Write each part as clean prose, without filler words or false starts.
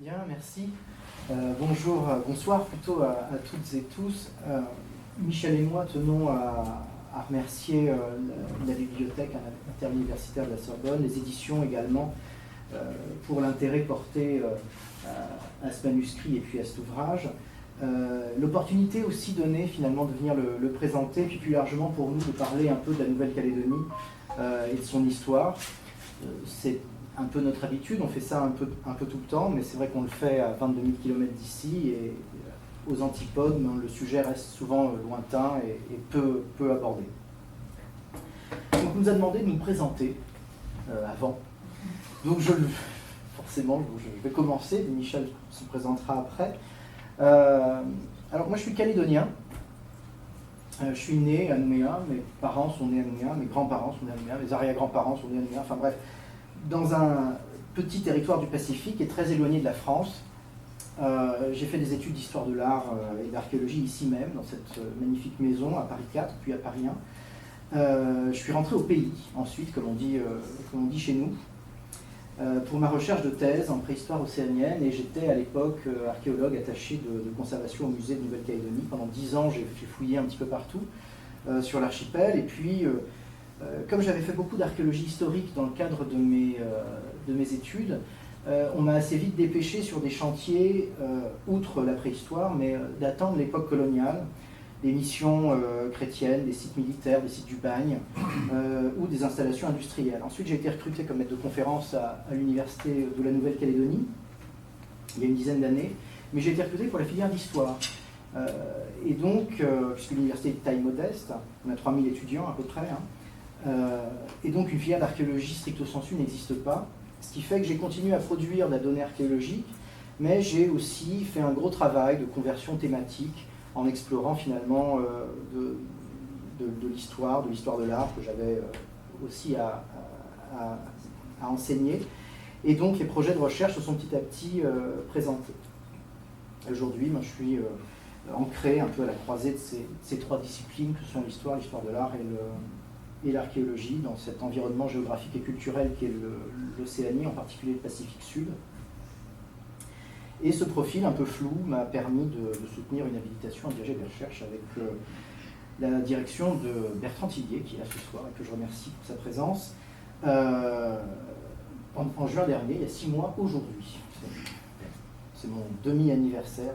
Bien, merci. Bonsoir plutôt à toutes et tous. Michel et moi tenons à remercier la bibliothèque interuniversitaire de la Sorbonne, les éditions également, pour l'intérêt porté à ce manuscrit et puis à cet ouvrage. L'opportunité aussi donnée finalement de venir le présenter, puis plus largement pour nous de parler un peu de la Nouvelle-Calédonie et de son histoire. C'est un peu notre habitude, on fait ça un peu tout le temps, mais c'est vrai qu'on le fait à 22 000 km d'ici et aux antipodes, le sujet reste souvent lointain et peu abordé. Donc on nous a demandé de nous présenter avant. Donc forcément, je vais commencer, Michel se présentera après. Alors moi je suis calédonien, je suis né à Nouméa, mes parents sont nés à Nouméa, mes grands-parents sont nés à Nouméa, mes arrière-grands-parents sont nés à Nouméa, enfin bref, dans un petit territoire du Pacifique et très éloigné de la France. J'ai fait des études d'histoire de l'art et d'archéologie ici même, dans cette magnifique maison à Paris 4, puis à Paris 1. Je suis rentré au pays ensuite, comme on dit chez nous, pour ma recherche de thèse en préhistoire océanienne, et j'étais à l'époque archéologue attaché de conservation au musée de Nouvelle-Calédonie. Pendant 10 ans, j'ai fouillé un petit peu partout sur l'archipel, et puis comme j'avais fait beaucoup d'archéologie historique dans le cadre de mes études, on m'a assez vite dépêché sur des chantiers, outre la préhistoire, mais datant de l'époque coloniale, des missions chrétiennes, des sites militaires, des sites du bagne, ou des installations industrielles. Ensuite, j'ai été recruté comme maître de conférence à l'université de la Nouvelle-Calédonie, il y a une dizaine d'années, mais j'ai été recruté pour la filière d'histoire. Et donc, puisque l'université est de taille modeste, on a 3000 étudiants à peu près, et donc une filière d'archéologie stricto sensu n'existe pas, ce qui fait que j'ai continué à produire de la donnée archéologique, mais j'ai aussi fait un gros travail de conversion thématique en explorant finalement de l'histoire de l'art que j'avais aussi à enseigner. Et donc les projets de recherche se sont petit à petit présentés. Aujourd'hui, moi, je suis ancré un peu à la croisée de ces trois disciplines que sont l'histoire de l'art et l'archéologie, dans cet environnement géographique et culturel qu'est l'Océanie, en particulier le Pacifique Sud. Et ce profil un peu flou m'a permis de soutenir une habilitation à diriger des recherches avec la direction de Bertrand Tillier, qui est là ce soir et que je remercie pour sa présence, en juin dernier, il y a 6 mois aujourd'hui. C'est mon demi-anniversaire.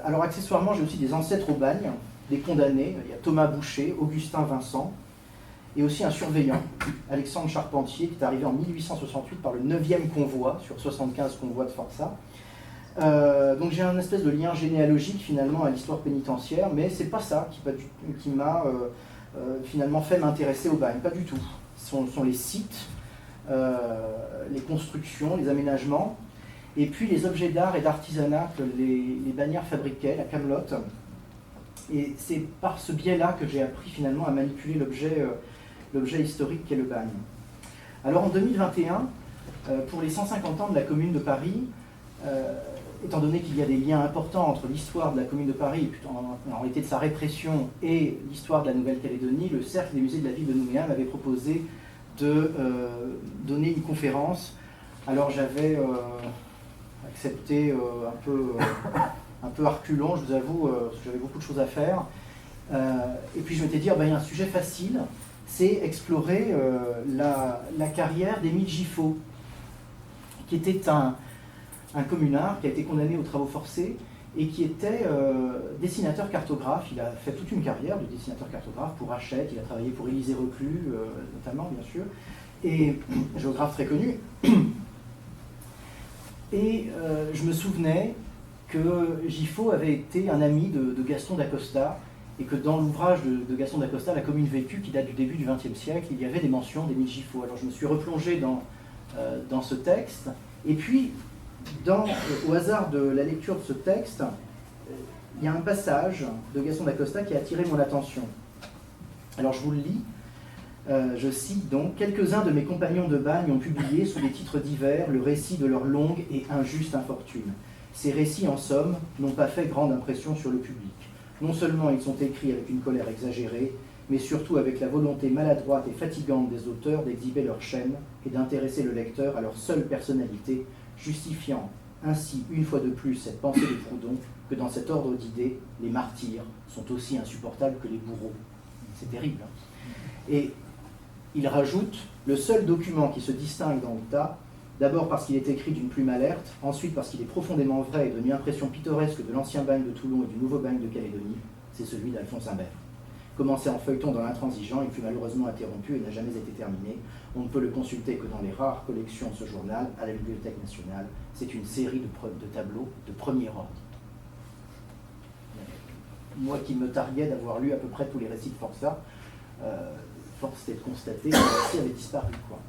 Alors accessoirement, j'ai aussi des ancêtres au bagne, des condamnés. Il y a Thomas Boucher, Augustin Vincent, et aussi un surveillant, Alexandre Charpentier, qui est arrivé en 1868 par le 9e convoi, sur 75 convois de Forçat. Donc j'ai un espèce de lien généalogique finalement à l'histoire pénitentiaire, mais c'est pas ça qui m'a finalement fait m'intéresser au bagne, pas du tout. Ce sont les sites, les constructions, les aménagements, et puis les objets d'art et d'artisanat que les bagnards fabriquaient, la camelote. Et c'est par ce biais-là que j'ai appris finalement à manipuler l'objet historique qu'est le bagne. Alors en 2021, pour les 150 ans de la Commune de Paris, étant donné qu'il y a des liens importants entre l'histoire de la Commune de Paris, en réalité de sa répression, et l'histoire de la Nouvelle-Calédonie, le Cercle des musées de la ville de Nouméa m'avait proposé de donner une conférence. Alors j'avais accepté un peu à reculons, je vous avoue, parce que j'avais beaucoup de choses à faire. Et puis je m'étais dit, il y a un sujet facile, c'est explorer la carrière d'Émile Giffaux, qui était un communard qui a été condamné aux travaux forcés et qui était dessinateur cartographe. Il a fait toute une carrière de dessinateur cartographe pour Hachette, il a travaillé pour Élisée Reclus, notamment, bien sûr, et géographe très connu. Et je me souvenais que Giffaux avait été un ami de Gaston d'Acosta, et que dans l'ouvrage de Gaston d'Acosta, La Commune vécue, qui date du début du XXe siècle, il y avait des mentions d'Émile Giffaux. Alors je me suis replongé dans ce texte, et puis, au hasard de la lecture de ce texte, il y a un passage de Gaston d'Acosta qui a attiré mon attention. Alors je vous le lis, je cite donc « Quelques-uns de mes compagnons de bagne ont publié, sous des titres divers, le récit de leur longue et injuste infortune. Ces récits, en somme, n'ont pas fait grande impression sur le public. Non seulement ils sont écrits avec une colère exagérée, mais surtout avec la volonté maladroite et fatigante des auteurs d'exhiber leur chaîne et d'intéresser le lecteur à leur seule personnalité, justifiant ainsi une fois de plus cette pensée de Proudhon que dans cet ordre d'idées, les martyrs sont aussi insupportables que les bourreaux. C'est terrible. Hein. Et il rajoute « Le seul document qui se distingue dans le tas, d'abord parce qu'il est écrit d'une plume alerte, ensuite parce qu'il est profondément vrai et donne une impression pittoresque de l'ancien bagne de Toulon et du nouveau bagne de Calédonie, c'est celui d'Alphonse Imbert. Commencé en feuilleton dans l'Intransigeant, il fut malheureusement interrompu et n'a jamais été terminé. On ne peut le consulter que dans les rares collections de ce journal, à la Bibliothèque nationale. C'est une série de tableaux de premier ordre. » Moi qui me targuais d'avoir lu à peu près tous les récits de Forçat, force est de constater que le récit avait disparu, quoi.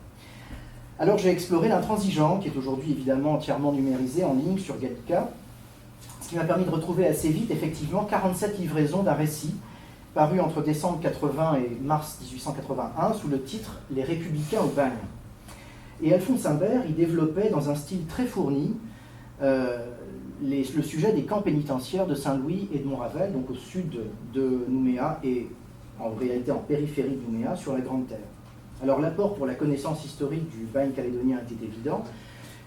Alors j'ai exploré l'Intransigeant, qui est aujourd'hui évidemment entièrement numérisé en ligne sur Gallica, ce qui m'a permis de retrouver assez vite, effectivement, 47 livraisons d'un récit paru entre décembre 80 et mars 1881 sous le titre « Les Républicains au bagne ». Et Alphonse Imbert y développait dans un style très fourni le sujet des camps pénitentiaires de Saint-Louis et de Montravel, donc au sud de Nouméa et en réalité en périphérie de Nouméa, sur la Grande Terre. Alors l'apport pour la connaissance historique du bagne calédonien était évident,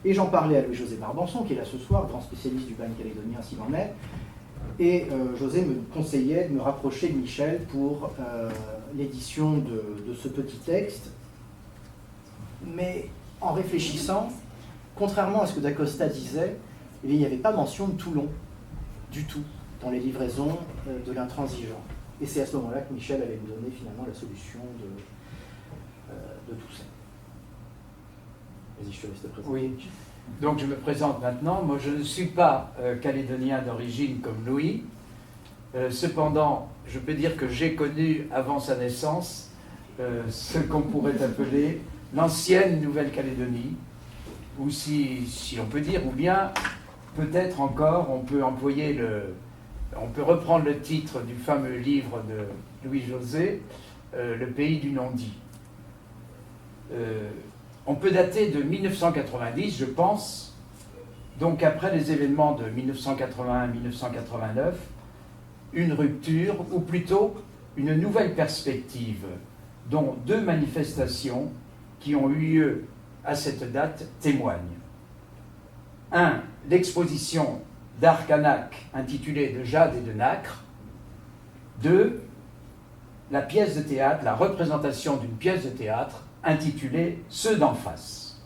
et j'en parlais à Louis-José Barbançon, qui est là ce soir, grand spécialiste du bagne calédonien s'il en est, et José me conseillait de me rapprocher de Michel pour l'édition de ce petit texte. Mais en réfléchissant, contrairement à ce que Dacosta disait, il n'y avait pas mention de Toulon du tout dans les livraisons de l'Intransigeant. Et c'est à ce moment-là que Michel allait me donner finalement la solution de tout ça. Vas-y, je te laisse te présenter. Oui, donc je me présente maintenant. Moi, je ne suis pas calédonien d'origine comme Louis. Cependant, je peux dire que j'ai connu avant sa naissance ce qu'on pourrait appeler l'ancienne Nouvelle-Calédonie, ou si on peut dire, ou bien peut-être encore, on peut reprendre le titre du fameux livre de Louis-José, Le pays du non-dit. On peut dater de 1990, je pense, donc après les événements de 1981-1989, une rupture, ou plutôt une nouvelle perspective, dont 2 manifestations qui ont eu lieu à cette date témoignent. 1. L'exposition d'art kanak intitulée De Jade et de Nacre. 2. La pièce de théâtre, la représentation d'une pièce de théâtre intitulée Ceux d'en face.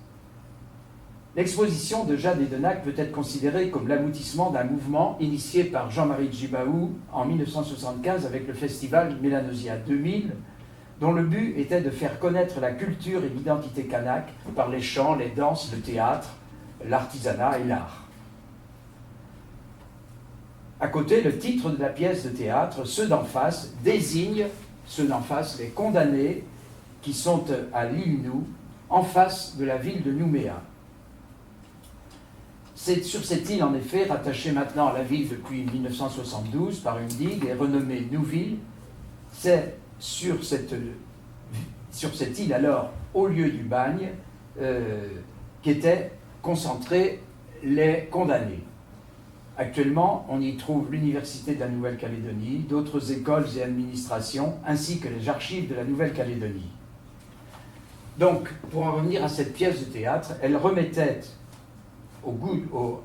L'exposition de Jade et de Nacre peut être considérée comme l'aboutissement d'un mouvement initié par Jean-Marie Djibaou en 1975 avec le festival Mélanosia 2000, dont le but était de faire connaître la culture et l'identité kanak par les chants, les danses, le théâtre, l'artisanat et l'art. À côté, le titre de la pièce de théâtre, Ceux d'en face, désigne ceux d'en face, les condamnés qui sont à l'île Nou, en face de la ville de Nouméa. C'est sur cette île, en effet, rattachée maintenant à la ville depuis 1972 par une digue et renommée Nouville, c'est sur cette île, alors, au lieu du bagne, qu'étaient concentrés les condamnés. Actuellement, on y trouve l'Université de la Nouvelle-Calédonie, d'autres écoles et administrations, ainsi que les archives de la Nouvelle-Calédonie. Donc, pour en revenir à cette pièce de théâtre, elle remettait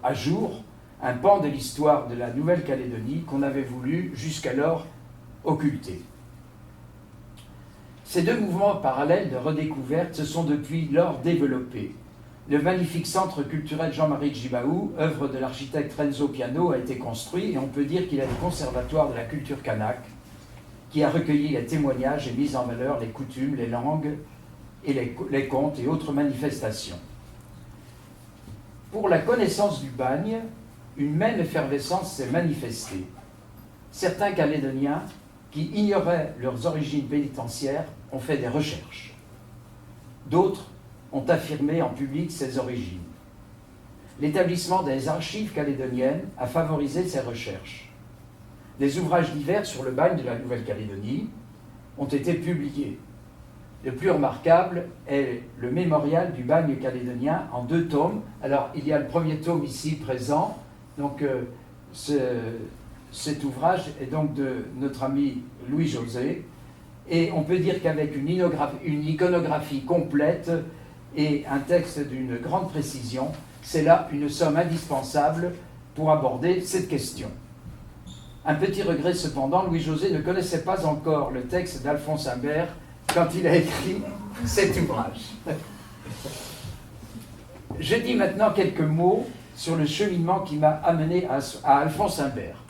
à jour un pan de l'histoire de la Nouvelle-Calédonie qu'on avait voulu jusqu'alors occulter. Ces 2 mouvements parallèles de redécouverte se sont depuis lors développés. Le magnifique centre culturel Jean-Marie Djibaou, œuvre de l'architecte Renzo Piano, a été construit et on peut dire qu'il est le conservatoire de la culture kanak, qui a recueilli les témoignages et mis en valeur les coutumes, les langues et les contes et autres manifestations. Pour la connaissance du bagne, une même effervescence s'est manifestée. Certains Calédoniens qui ignoraient leurs origines pénitentiaires ont fait des recherches. D'autres ont affirmé en public ses origines. L'établissement des archives calédoniennes a favorisé ces recherches. Des ouvrages divers sur le bagne de la Nouvelle-Calédonie ont été publiés. Le plus remarquable est le mémorial du bagne calédonien en 2 tomes. Alors, il y a le premier tome ici présent. Donc, cet ouvrage est donc de notre ami Louis-José. Et on peut dire qu'avec une iconographie complète et un texte d'une grande précision, C'est là une somme indispensable pour aborder cette question. Un petit regret cependant, Louis-José ne connaissait pas encore le texte d'Alphonse Imbert quand il a écrit cet ouvrage. Je dis maintenant quelques mots sur le cheminement qui m'a amené à Alphonse Imbert.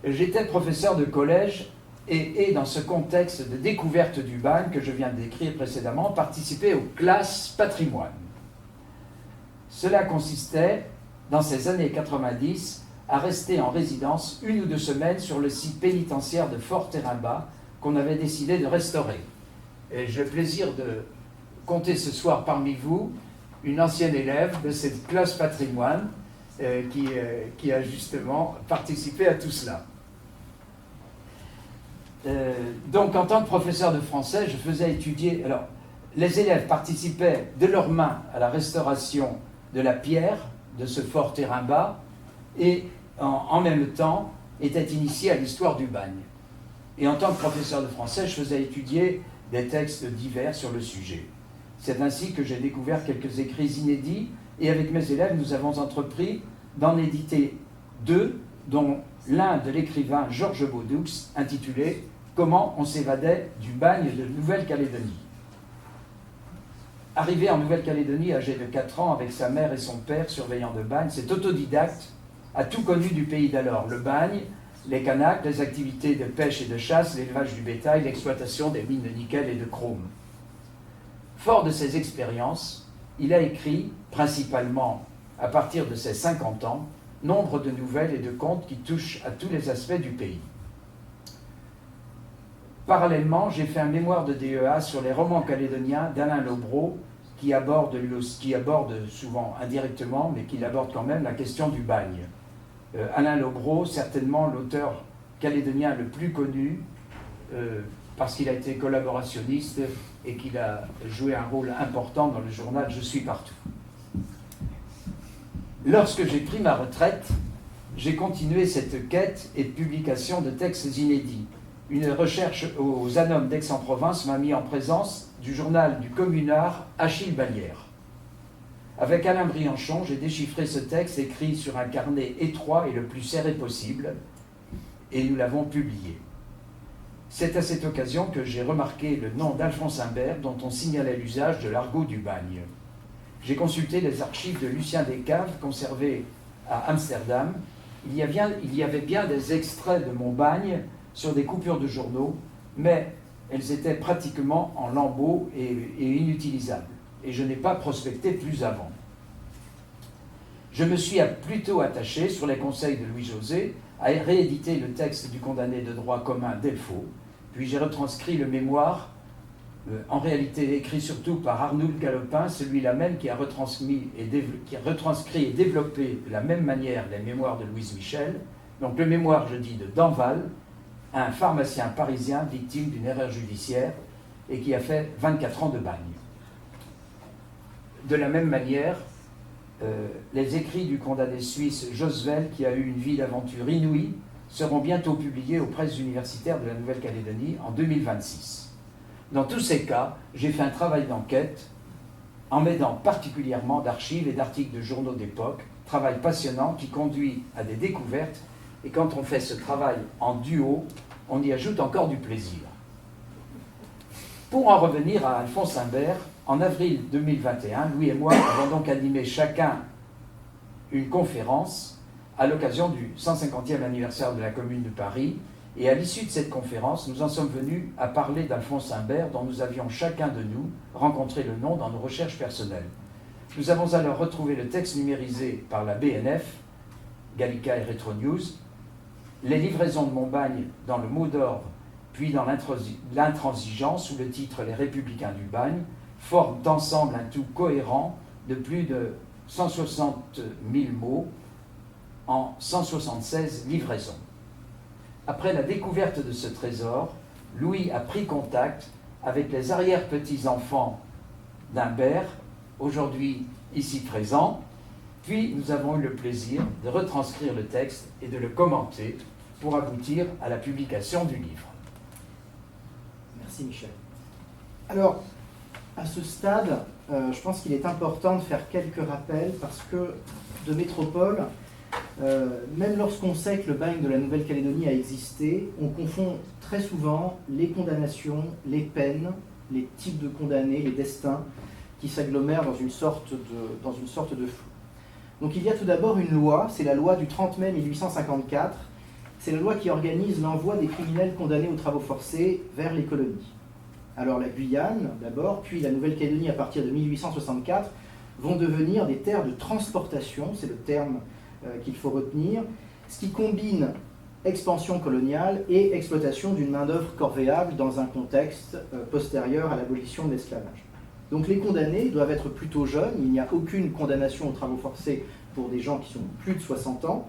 J'étais professeur de collège et dans ce contexte de découverte du bagne que je viens de décrire précédemment, participé aux classes patrimoine. Cela consistait, dans ces années 90, à rester en résidence 1 ou 2 semaines sur le site pénitentiaire de Fort-Terrain-Bas qu'on avait décidé de restaurer. Et j'ai le plaisir de compter ce soir parmi vous une ancienne élève de cette classe patrimoine qui a justement participé à tout cela. Donc, en tant que professeur de français, je faisais étudier... Alors, les élèves participaient de leurs mains à la restauration de la pierre de ce fort Terrain-Bas et en même temps étaient initiés à l'histoire du bagne. Et en tant que professeur de français, je faisais étudier des textes divers sur le sujet. C'est ainsi que j'ai découvert quelques écrits inédits et avec mes élèves, nous avons entrepris d'en éditer 2, dont l'un de l'écrivain Georges Baudoux, intitulé « Comment on s'évadait du bagne de Nouvelle-Calédonie ». Arrivé en Nouvelle-Calédonie, âgé de 4 ans, avec sa mère et son père, surveillant de bagne, cet autodidacte a tout connu du pays d'alors. Le bagne, les canaques, les activités de pêche et de chasse, l'élevage du bétail, l'exploitation des mines de nickel et de chrome. Fort de ces expériences, il a écrit, principalement à partir de ses 50 ans, nombre de nouvelles et de contes qui touchent à tous les aspects du pays. Parallèlement, j'ai fait un mémoire de DEA sur les romans calédoniens d'Alain Lobreau, qui aborde souvent indirectement, mais qui aborde quand même la question du bagne. Alain Lobreau, certainement l'auteur calédonien le plus connu, parce qu'il a été collaborationniste et qu'il a joué un rôle important dans le journal Je suis partout. Lorsque j'ai pris ma retraite, j'ai continué cette quête et publication de textes inédits. Une recherche aux Anomes d'Aix-en-Provence m'a mis en présence du journal du communard Achille Ballière. Avec Alain Brianchon, j'ai déchiffré ce texte écrit sur un carnet étroit et le plus serré possible, et nous l'avons publié. C'est à cette occasion que j'ai remarqué le nom d'Alphonse Imbert, dont on signalait l'usage de l'argot du bagne. J'ai consulté les archives de Lucien Descaves, conservées à Amsterdam. Il y avait bien des extraits de mon bagne sur des coupures de journaux, mais elles étaient pratiquement en lambeaux et inutilisables. Et je n'ai pas prospecté plus avant. Je me suis plutôt attaché, sur les conseils de Louis-José, à rééditer le texte du condamné de droit commun Delfaux, puis j'ai retranscrit le mémoire, en réalité écrit surtout par Arnould Galopin, celui-là même qui a retranscrit et développé de la même manière les mémoires de Louise Michel. Donc le mémoire, je dis, de Danval, un pharmacien parisien victime d'une erreur judiciaire et qui a fait 24 ans de bagne. De la même manière, les écrits du condamné suisse Josvel, qui a eu une vie d'aventure inouïe, seront bientôt publiés aux presses universitaires de la Nouvelle-Calédonie en 2026. Dans tous ces cas, j'ai fait un travail d'enquête en m'aidant particulièrement d'archives et d'articles de journaux d'époque, travail passionnant qui conduit à des découvertes, et quand on fait ce travail en duo, on y ajoute encore du plaisir. Pour en revenir à Alphonse Imbert, en avril 2021, Louis et moi avons donc animé chacun une conférence à l'occasion du 150e anniversaire de la Commune de Paris, et à l'issue de cette conférence, nous en sommes venus à parler d'Alphonse Imbert, dont nous avions chacun de nous rencontré le nom dans nos recherches personnelles. Nous avons alors retrouvé le texte numérisé par la BNF, Gallica et Retro News, les livraisons de Montbagne dans le mot d'ordre, puis dans l'intransigeance, sous le titre Les Républicains du bagne, forment d'ensemble un tout cohérent de plus de 160 000 mots en 176 livraisons. Après la découverte de ce trésor, Louis a pris contact avec les arrière-petits-enfants d'Imbert, aujourd'hui ici présents, puis nous avons eu le plaisir de retranscrire le texte et de le commenter pour aboutir à la publication du livre. Merci Michel. Alors, à ce stade, je pense qu'il est important de faire quelques rappels parce que de métropole, même lorsqu'on sait que le bagne de la Nouvelle-Calédonie a existé, on confond très souvent les condamnations, les peines, les types de condamnés, les destins qui s'agglomèrent dans une sorte de flou. Donc il y a tout d'abord une loi, c'est la loi du 30 mai 1854, c'est la loi qui organise l'envoi des criminels condamnés aux travaux forcés vers les colonies. Alors la Guyane d'abord, puis la Nouvelle-Calédonie à partir de 1864 vont devenir des terres de transportation, c'est le terme qu'il faut retenir, ce qui combine expansion coloniale et exploitation d'une main-d'œuvre corvéable dans un contexte postérieur à l'abolition de l'esclavage. Donc les condamnés doivent être plutôt jeunes, il n'y a aucune condamnation aux travaux forcés pour des gens qui sont plus de 60 ans.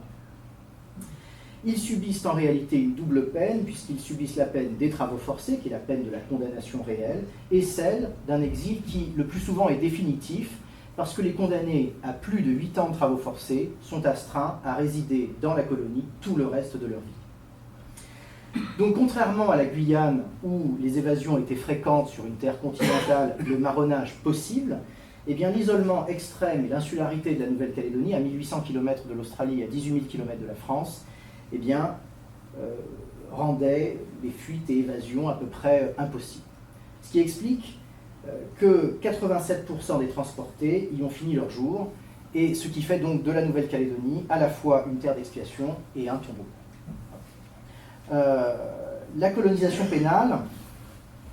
Ils subissent en réalité une double peine, puisqu'ils subissent la peine des travaux forcés, qui est la peine de la condamnation réelle, et celle d'un exil qui, le plus souvent, est définitif, parce que les condamnés à plus de 8 ans de travaux forcés sont astreints à résider dans la colonie tout le reste de leur vie. Donc, contrairement à la Guyane, où les évasions étaient fréquentes sur une terre continentale, le marronnage possible, eh bien, l'isolement extrême et l'insularité de la Nouvelle-Calédonie, à 1800 km de l'Australie et à 18 000 km de la France, eh bien, rendaient les fuites et évasions à peu près impossibles. Ce qui explique que 87% des transportés y ont fini leur jour, et ce qui fait donc de la Nouvelle-Calédonie à la fois une terre d'expiation et un tombeau. La colonisation pénale,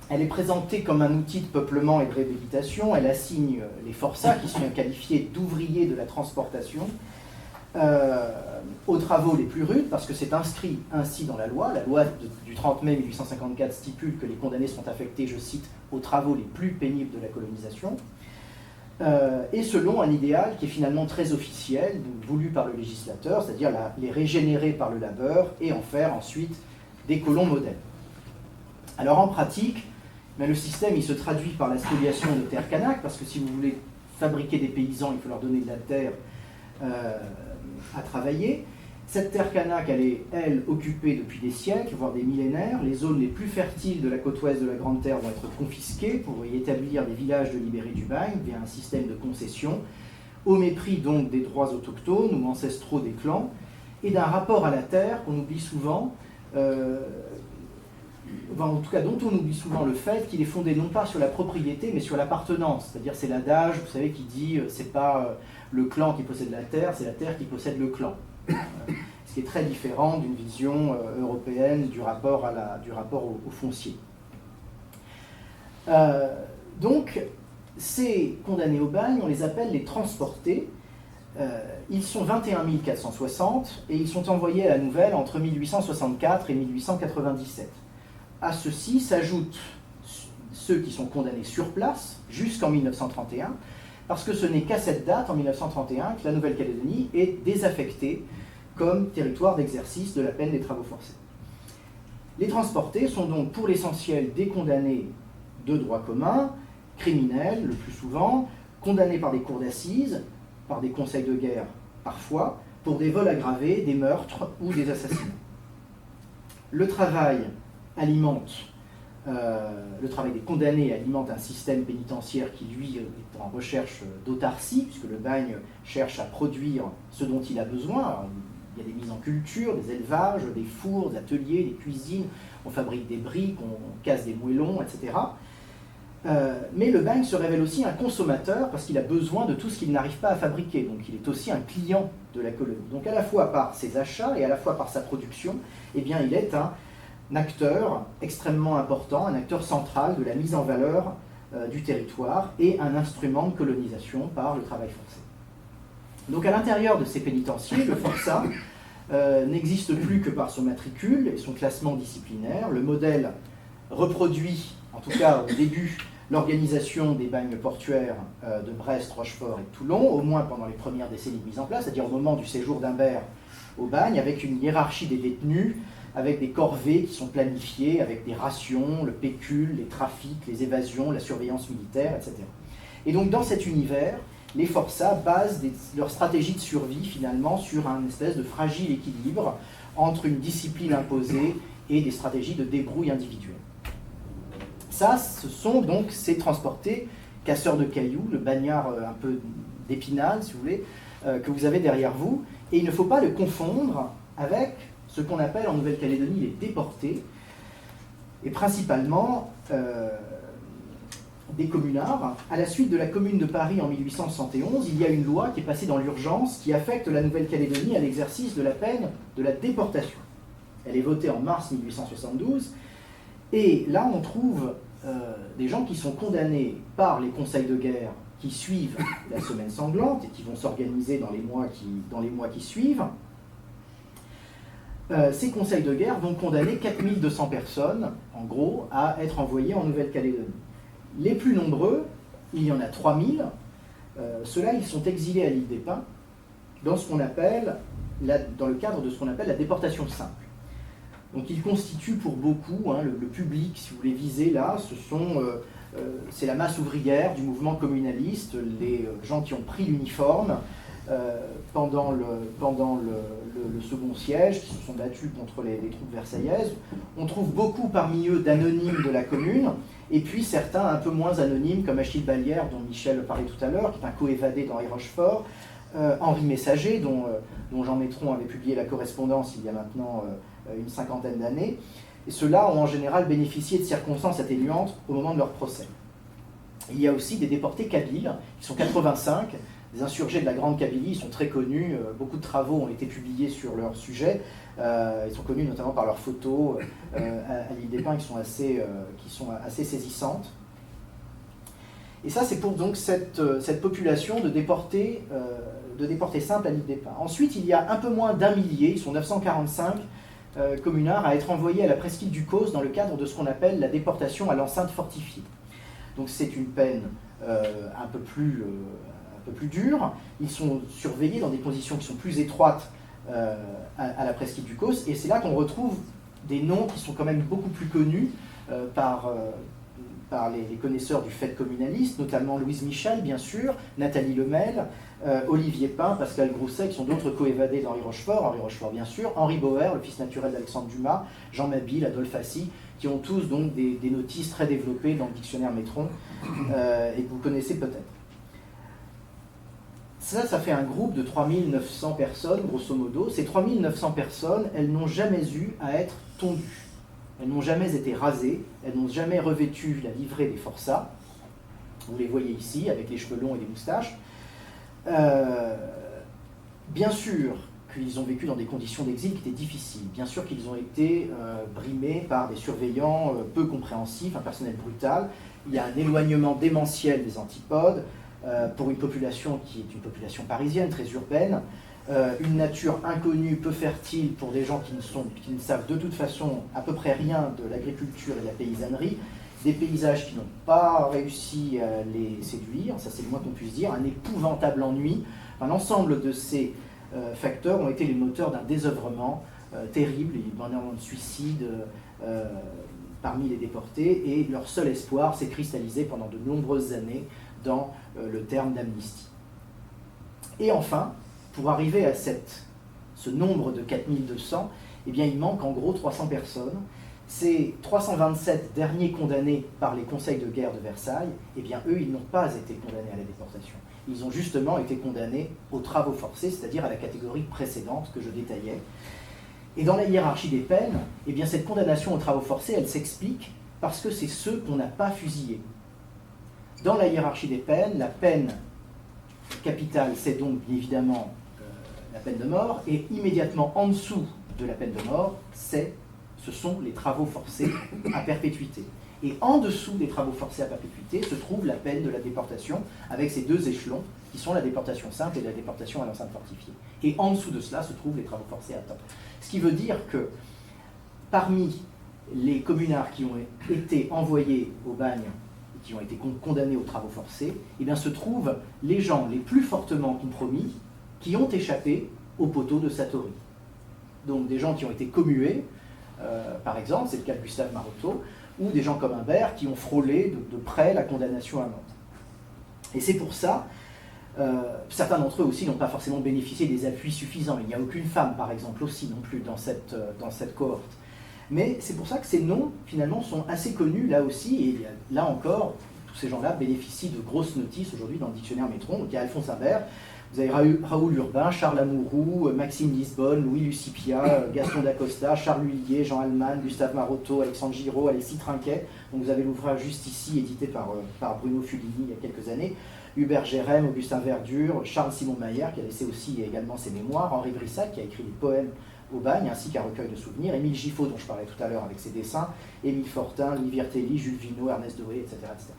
elle est présentée comme un outil de peuplement et de réhabilitation. Elle assigne les forçats, qui sont qualifiés d'ouvriers de la transportation, aux travaux les plus rudes, parce que c'est inscrit ainsi dans la loi. La loi du 30 mai 1854 stipule que les condamnés sont affectés, je cite, aux travaux les plus pénibles de la colonisation, et selon un idéal qui est finalement très officiel, voulu par le législateur, c'est-à-dire les régénérer par le labeur et en faire ensuite des colons modèles. Alors en pratique, mais le système il se traduit par la spoliation de terres kanak, parce que si vous voulez fabriquer des paysans, il faut leur donner de la terre à travailler. Cette terre kanak, elle est, elle, occupée depuis des siècles, voire des millénaires. Les zones les plus fertiles de la côte ouest de la Grande Terre vont être confisquées pour y établir des villages de libérés du bagne via un système de concession, au mépris donc des droits autochtones ou ancestraux des clans, et d'un rapport à la terre qu'on oublie souvent, en tout cas dont on oublie souvent le fait qu'il est fondé non pas sur la propriété, mais sur l'appartenance. C'est-à-dire c'est l'adage, vous savez, qui dit c'est pas le clan qui possède la terre, c'est la terre qui possède le clan. Ce qui est très différent d'une vision européenne du rapport au foncier. Donc, ces condamnés au bagne, on les appelle les transportés. Ils sont 21 460 et ils sont envoyés à la Nouvelle entre 1864 et 1897. À ceux-ci s'ajoutent ceux qui sont condamnés sur place jusqu'en 1931, parce que ce n'est qu'à cette date, en 1931, que la Nouvelle-Calédonie est désaffectée comme territoire d'exercice de la peine des travaux forcés. Les transportés sont donc pour l'essentiel des condamnés de droit commun, criminels le plus souvent, condamnés par des cours d'assises, par des conseils de guerre parfois, pour des vols aggravés, des meurtres ou des assassinats. Le travail des condamnés alimente un système pénitentiaire qui, lui, est en recherche d'autarcie, puisque le bagne cherche à produire ce dont il a besoin. Alors, il y a des mises en culture, des élevages, des fours, des ateliers, des cuisines, on fabrique des briques, on casse des moellons, etc. Mais le bagne se révèle aussi un consommateur parce qu'il a besoin de tout ce qu'il n'arrive pas à fabriquer. Donc il est aussi un client de la colonie. Donc à la fois par ses achats et à la fois par sa production, eh bien, il est un acteur extrêmement important, un acteur central de la mise en valeur du territoire et un instrument de colonisation par le travail forcé. Donc à l'intérieur de ces pénitenciers, le forçat n'existe plus que par son matricule et son classement disciplinaire. Le modèle reproduit, en tout cas au début, l'organisation des bagnes portuaires de Brest, Rochefort et Toulon, au moins pendant les premières décennies de mise en place, c'est-à-dire au moment du séjour d'Humbert au bagne, avec une hiérarchie des détenus, avec des corvées qui sont planifiées, avec des rations, le pécule, les trafics, les évasions, la surveillance militaire, etc. Et donc dans cet univers, les forçats basent leur stratégie de survie finalement sur un espèce de fragile équilibre entre une discipline imposée et des stratégies de débrouille individuelle. Ça, ce sont donc ces transportés casseur de cailloux, le bagnard un peu d'Épinal, si vous voulez, que vous avez derrière vous. Et il ne faut pas le confondre avec ce qu'on appelle en Nouvelle-Calédonie les déportés, et principalement des communards. À la suite de la Commune de Paris en 1871, il y a une loi qui est passée dans l'urgence qui affecte la Nouvelle-Calédonie à l'exercice de la peine de la déportation. Elle est votée en mars 1872, et là on trouve des gens qui sont condamnés par les conseils de guerre qui suivent la semaine sanglante et qui vont s'organiser dans les mois qui suivent. Ces conseils de guerre vont condamner 4200 personnes, en gros, à être envoyées en Nouvelle-Calédonie. Les plus nombreux, il y en a 3000, ceux-là, ils sont exilés à l'île des Pins dans le cadre de ce qu'on appelle la déportation simple. Donc ils constituent pour beaucoup, le public, si vous voulez viser là, c'est la masse ouvrière du mouvement communaliste, les gens qui ont pris l'uniforme pendant le second siège, qui se sont battus contre les troupes versaillaises. On trouve beaucoup parmi eux d'anonymes de la commune, et puis certains un peu moins anonymes, comme Achille Ballière, dont Michel parlait tout à l'heure, qui est un coévadé d'Henri Rochefort, Henri Messager, dont Jean Métron avait publié la correspondance il y a maintenant une cinquantaine d'années. Et ceux-là ont en général bénéficié de circonstances atténuantes au moment de leur procès. Il y a aussi des déportés kabyles, qui sont 85, des insurgés de la Grande Kabylie, ils sont très connus, beaucoup de travaux ont été publiés sur leur sujet, ils sont connus notamment par leurs photos à l'île des Pins qui sont assez saisissantes. Et ça, c'est pour donc cette population de déportés simples à l'île des Pins. Ensuite, il y a un peu moins d'1 millier, ils sont 945 communards à être envoyés à la presqu'île du Causse dans le cadre de ce qu'on appelle la déportation à l'enceinte fortifiée. Donc c'est une peine un peu plus dure. Ils sont surveillés dans des conditions qui sont plus étroites à la presqu'île du Causse, et c'est là qu'on retrouve des noms qui sont quand même beaucoup plus connus par les connaisseurs du fait communaliste, notamment Louise Michel, bien sûr, Nathalie Lemel, Olivier Pin, Pascal Grousset, qui sont d'autres coévadés d'Henri Rochefort, bien sûr, Henri Boer, le fils naturel d'Alexandre Dumas, Jean Mabille, Adolphe Assy, qui ont tous donc des notices très développées dans le dictionnaire Métron, et que vous connaissez peut-être. Ça fait un groupe de 3900 personnes, grosso modo. Ces 3900 personnes, elles n'ont jamais eu à être tondues. Elles n'ont jamais été rasées, elles n'ont jamais revêtu la livrée des forçats. Vous les voyez ici, avec les cheveux longs et les moustaches. Bien sûr qu'ils ont vécu dans des conditions d'exil qui étaient difficiles. Bien sûr qu'ils ont été brimés par des surveillants peu compréhensifs, un personnel brutal. Il y a un éloignement démentiel des antipodes pour une population qui est une population parisienne, très urbaine. Une nature inconnue, peu fertile pour des gens qui ne savent de toute façon à peu près rien de l'agriculture et de la paysannerie, des paysages qui n'ont pas réussi à les séduire, ça c'est le moins qu'on puisse dire, un épouvantable ennui. Enfin, l'ensemble de ces facteurs ont été les moteurs d'un désœuvrement terrible, il y a énormément de suicides parmi les déportés, et leur seul espoir s'est cristallisé pendant de nombreuses années dans le terme d'amnistie. Et enfin, pour arriver à ce nombre de 4200, eh bien, il manque en gros 300 personnes. Ces 327 derniers condamnés par les conseils de guerre de Versailles, eh bien, eux, ils n'ont pas été condamnés à la déportation. Ils ont justement été condamnés aux travaux forcés, c'est-à-dire à la catégorie précédente que je détaillais. Et dans la hiérarchie des peines, eh bien, cette condamnation aux travaux forcés, elle s'explique parce que c'est ceux qu'on n'a pas fusillés. Dans la hiérarchie des peines, la peine capitale, c'est donc évidemment la peine de mort, et immédiatement en dessous de la peine de mort, ce sont les travaux forcés à perpétuité. Et en dessous des travaux forcés à perpétuité se trouve la peine de la déportation, avec ces deux échelons, qui sont la déportation simple et la déportation à l'enceinte fortifiée. Et en dessous de cela se trouvent les travaux forcés à temps. Ce qui veut dire que parmi les communards qui ont été envoyés au bagne, qui ont été condamnés aux travaux forcés, eh bien, se trouvent les gens les plus fortement compromis qui ont échappé au poteau de Satory. Donc des gens qui ont été commués, par exemple, c'est le cas de Gustave Marotteau, ou des gens comme Humbert qui ont frôlé de près la condamnation à mort. Et c'est pour ça, certains d'entre eux aussi n'ont pas forcément bénéficié des appuis suffisants. Il n'y a aucune femme, par exemple, aussi non plus dans cette cohorte. Mais c'est pour ça que ces noms, finalement, sont assez connus là aussi, et il y a là encore tous ces gens-là bénéficient de grosses notices aujourd'hui dans le dictionnaire Métron. Donc il y a Alphonse Imbert, vous avez Raoul Urbain, Charles Amouroux, Maxime Lisbonne, Louis Lucipia, Gaston d'Acosta, Charles Lhuillier, Jean Alman, Gustave Marotto, Alexandre Giraud, Alexis Trinquet. Donc vous avez l'ouvrage juste ici, édité par Bruno Fulini il y a quelques années. Hubert Gérème, Augustin Verdure, Charles-Simon Mayer, qui a laissé aussi également ses mémoires, Henri Brissac, qui a écrit des poèmes au bagne, ainsi qu'un recueil de souvenirs, Émile Giffaut, dont je parlais tout à l'heure avec ses dessins, Émile Fortin, Louis Virtelli, Jules Vineau, Ernest Doré, etc., etc.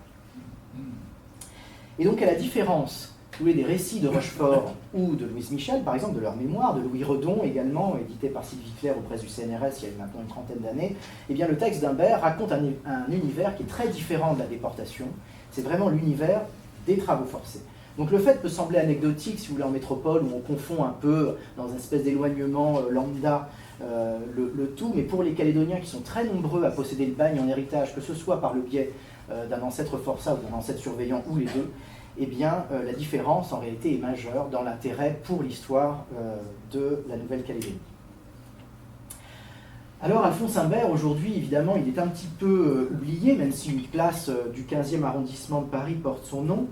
Et donc, à la différence des récits de Rochefort ou de Louise Michel, par exemple, de leurs mémoires, de Louis Redon également, édité par Sylvie Claire aux presses du CNRS il y a maintenant une trentaine d'années, eh bien, le texte d'Imbert raconte un univers qui est très différent de la déportation. C'est vraiment l'univers des travaux forcés. Donc le fait peut sembler anecdotique, si vous voulez, en métropole, où on confond un peu, dans une espèce d'éloignement lambda, le tout, mais pour les Calédoniens qui sont très nombreux à posséder le bagne en héritage, que ce soit par le biais d'un ancêtre forçat ou d'un ancêtre surveillant, ou les deux, eh bien, la différence, en réalité, est majeure dans l'intérêt pour l'histoire de la Nouvelle-Calédonie. Alors, Alphonse Imbert, aujourd'hui, évidemment, il est un petit peu oublié, même si une place du 15e arrondissement de Paris porte son nom.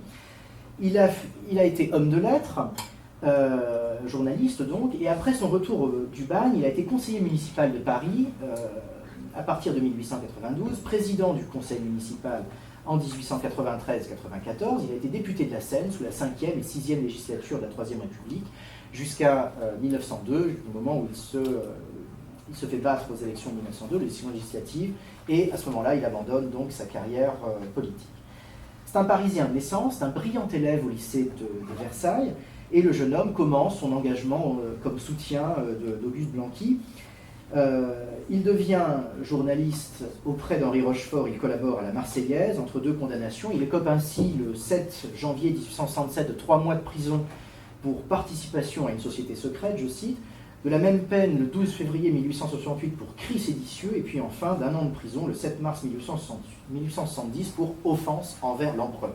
Il a été homme de lettres, journaliste donc, et après son retour du bagne, il a été conseiller municipal de Paris à partir de 1892, président du conseil municipal en 1893-94, il a été député de la Seine sous la 5e et 6e législature de la Troisième République jusqu'à 1902, au moment où il se fait battre aux élections de 1902, les élections législatives, et à ce moment-là, il abandonne donc sa carrière politique. C'est un Parisien de naissance, un brillant élève au lycée de Versailles, et le jeune homme commence son engagement comme soutien d'Auguste Blanqui. Il devient journaliste auprès d'Henri Rochefort, il collabore à la Marseillaise entre deux condamnations. Il écope ainsi le 7 janvier 1867 de 3 mois de prison pour participation à une société secrète, je cite, de la même peine le 12 février 1868 pour cris séditieux, et puis enfin d'un an de prison le 7 mars 1870 pour offense envers l'empereur.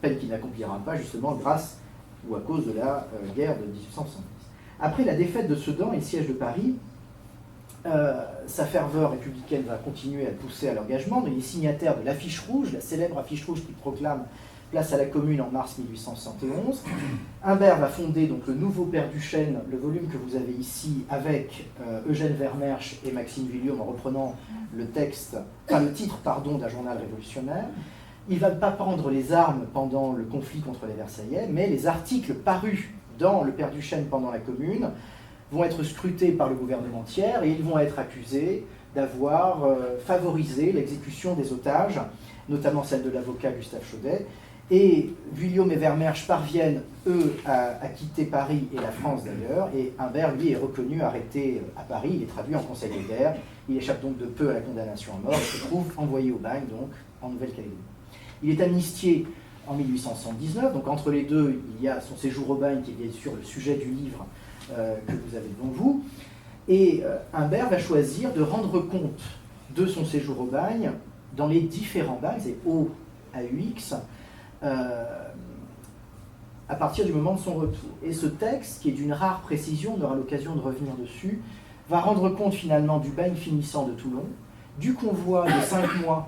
Peine qu'il n'accomplira pas justement grâce ou à cause de la guerre de 1870. Après la défaite de Sedan et le siège de Paris, sa ferveur républicaine va continuer à le pousser à l'engagement. Il est signataire de l'affiche rouge, la célèbre affiche rouge qui proclame place à la Commune en mars 1871. Humbert va fonder donc le nouveau Père Duchesne, le volume que vous avez ici, avec Eugène Vermersch et Maxime Villiers, en reprenant le titre d'un journal révolutionnaire. Il ne va pas prendre les armes pendant le conflit contre les Versaillais, mais les articles parus dans le Père Duchesne pendant la Commune vont être scrutés par le gouvernement tiers et ils vont être accusés d'avoir favorisé l'exécution des otages, notamment celle de l'avocat Gustave Chaudet. Et Vuillaume et Vermersch parviennent, eux, à quitter Paris et la France d'ailleurs, et Humbert, lui, est reconnu, arrêté à Paris, il est traduit en conseil de guerre, il échappe donc de peu à la condamnation à mort et se trouve envoyé au bagne, donc, en Nouvelle-Calédonie. Il est amnistié en 1879, donc entre les deux, il y a son séjour au bagne qui est bien sûr le sujet du livre que vous avez devant vous, et Humbert va choisir de rendre compte de son séjour au bagne dans les différents bagnes, c'est O-A-U-X, à partir du moment de son retour. Et ce texte, qui est d'une rare précision, on aura l'occasion de revenir dessus, va rendre compte finalement du bagne finissant de Toulon, du convoi de 5 mois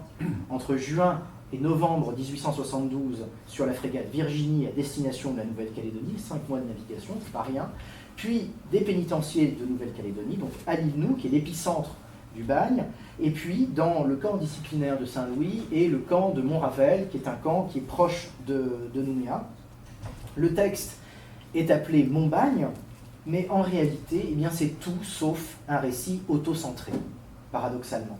entre juin et novembre 1872 sur la frégate Virginie à destination de la Nouvelle-Calédonie, 5 mois de navigation, c'est pas rien, puis des pénitenciers de Nouvelle-Calédonie, donc à l'île Nou, qui est l'épicentre du bagne, et puis dans le camp disciplinaire de Saint-Louis et le camp de Montravel, qui est un camp qui est proche de Nouméa. Le texte est appelé Montbagne, mais en réalité, eh bien, c'est tout sauf un récit auto-centré, paradoxalement.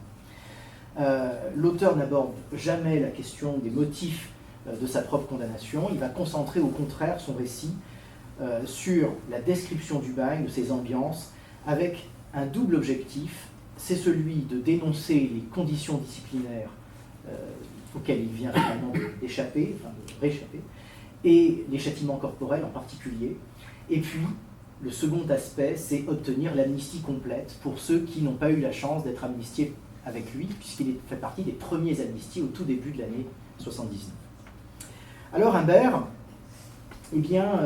L'auteur n'aborde jamais la question des motifs de sa propre condamnation, il va concentrer au contraire son récit sur la description du bagne, de ses ambiances, avec un double objectif, c'est celui de dénoncer les conditions disciplinaires auxquelles il vient finalement d'échapper, enfin de réchapper, et les châtiments corporels en particulier. Et puis, le second aspect, c'est obtenir l'amnistie complète pour ceux qui n'ont pas eu la chance d'être amnistiés avec lui, puisqu'il fait partie des premiers amnistis au tout début de l'année 79. Alors Humbert, eh bien,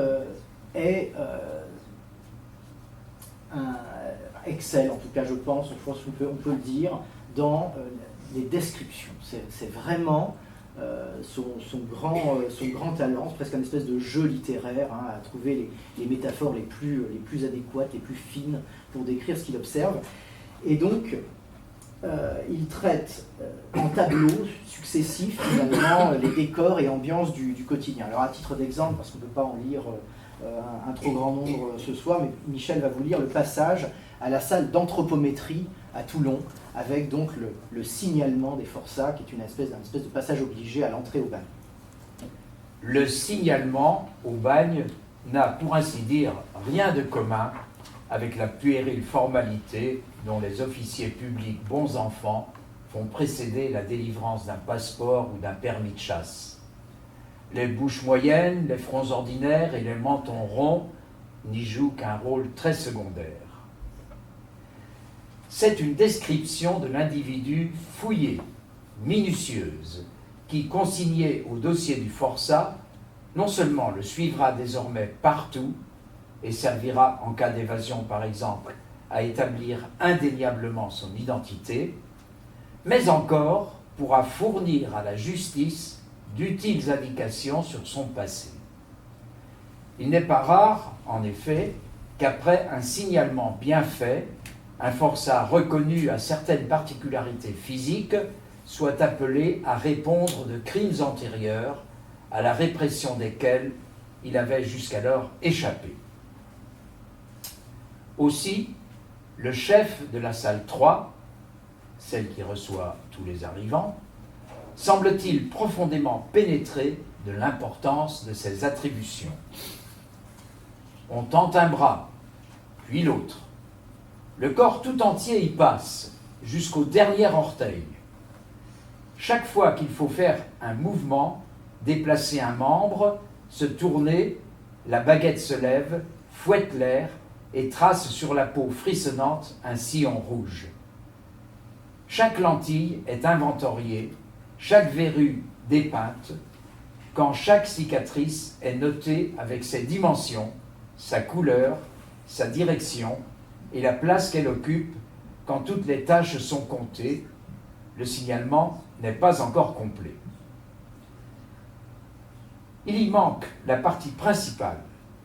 excelle, en tout cas je pense qu'on peut le dire, dans les descriptions. C'est vraiment son grand talent, presque un espèce de jeu littéraire, hein, à trouver les métaphores les plus adéquates, les plus fines pour décrire ce qu'il observe. Et donc, il traite en tableaux successifs, finalement, les décors et ambiances du quotidien. Alors, à titre d'exemple, parce qu'on ne peut pas en lire un trop grand nombre ce soir, mais Michel va vous lire le passage à la salle d'anthropométrie à Toulon, avec donc le signalement des forçats, qui est un espèce de passage obligé à l'entrée au bagne. Le signalement au bagne n'a, pour ainsi dire, rien de commun avec la puérile formalité dont les officiers publics bons enfants font précéder la délivrance d'un passeport ou d'un permis de chasse. Les bouches moyennes, les fronts ordinaires et les mentons ronds n'y jouent qu'un rôle très secondaire. C'est une description de l'individu fouillée, minutieuse, qui, consigné au dossier du forçat, non seulement le suivra désormais partout et servira, en cas d'évasion par exemple, à établir indéniablement son identité, mais encore pourra fournir à la justice d'utiles indications sur son passé. Il n'est pas rare, en effet, qu'après un signalement bien fait, un forçat reconnu à certaines particularités physiques soit appelé à répondre de crimes antérieurs à la répression desquels il avait jusqu'alors échappé. Aussi, le chef de la salle 3, celle qui reçoit tous les arrivants, semble-t-il profondément pénétré de l'importance de ses attributions. On tend un bras, puis l'autre. Le corps tout entier y passe, jusqu'au dernier orteil. Chaque fois qu'il faut faire un mouvement, déplacer un membre, se tourner, la baguette se lève, fouette l'air et trace sur la peau frissonnante un sillon rouge. Chaque lentille est inventoriée, chaque verrue dépeinte, quand chaque cicatrice est notée avec ses dimensions, sa couleur, sa direction et la place qu'elle occupe quand toutes les tâches sont comptées, le signalement n'est pas encore complet. Il y manque la partie principale,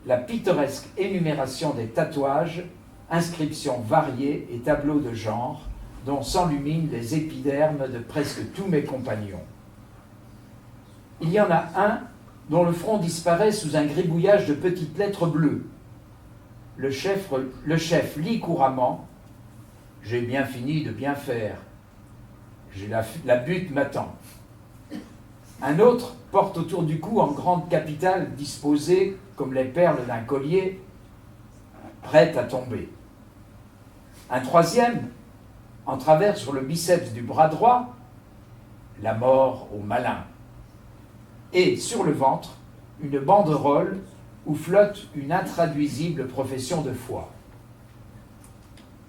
la pittoresque énumération des tatouages, inscriptions variées et tableaux de genre, dont s'enluminent les épidermes de presque tous mes compagnons. Il y en a un dont le front disparaît sous un gribouillage de petites lettres bleues. Le chef lit couramment « J'ai bien fini de bien faire. La butte m'attend. » Un autre porte autour du cou en grande capitale disposée comme les perles d'un collier, prête à tomber. Un troisième en travers sur le biceps du bras droit, la mort aux malins. Et sur le ventre, une banderole où flotte une intraduisible profession de foi.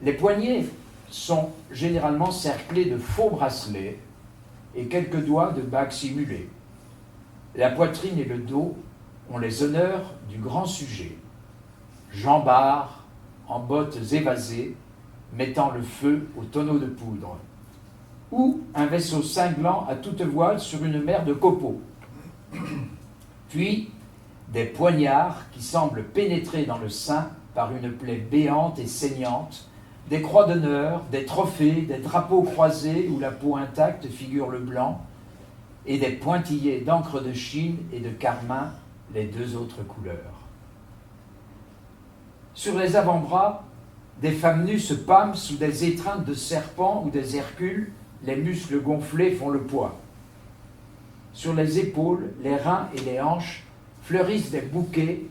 Les poignets sont généralement cerclés de faux bracelets et quelques doigts de bagues simulées. La poitrine et le dos ont les honneurs du grand sujet. Jean Bart, en bottes évasées, mettant le feu au tonneau de poudre. Ou un vaisseau cinglant à toute voile sur une mer de copeaux. Puis, des poignards qui semblent pénétrer dans le sein par une plaie béante et saignante, des croix d'honneur, des trophées, des drapeaux croisés où la peau intacte figure le blanc, et des pointillés d'encre de Chine et de carmin, les deux autres couleurs. Sur les avant-bras, des femmes nues se pâment sous des étreintes de serpents ou des hercules, les muscles gonflés font le poids. Sur les épaules, les reins et les hanches fleurissent des bouquets,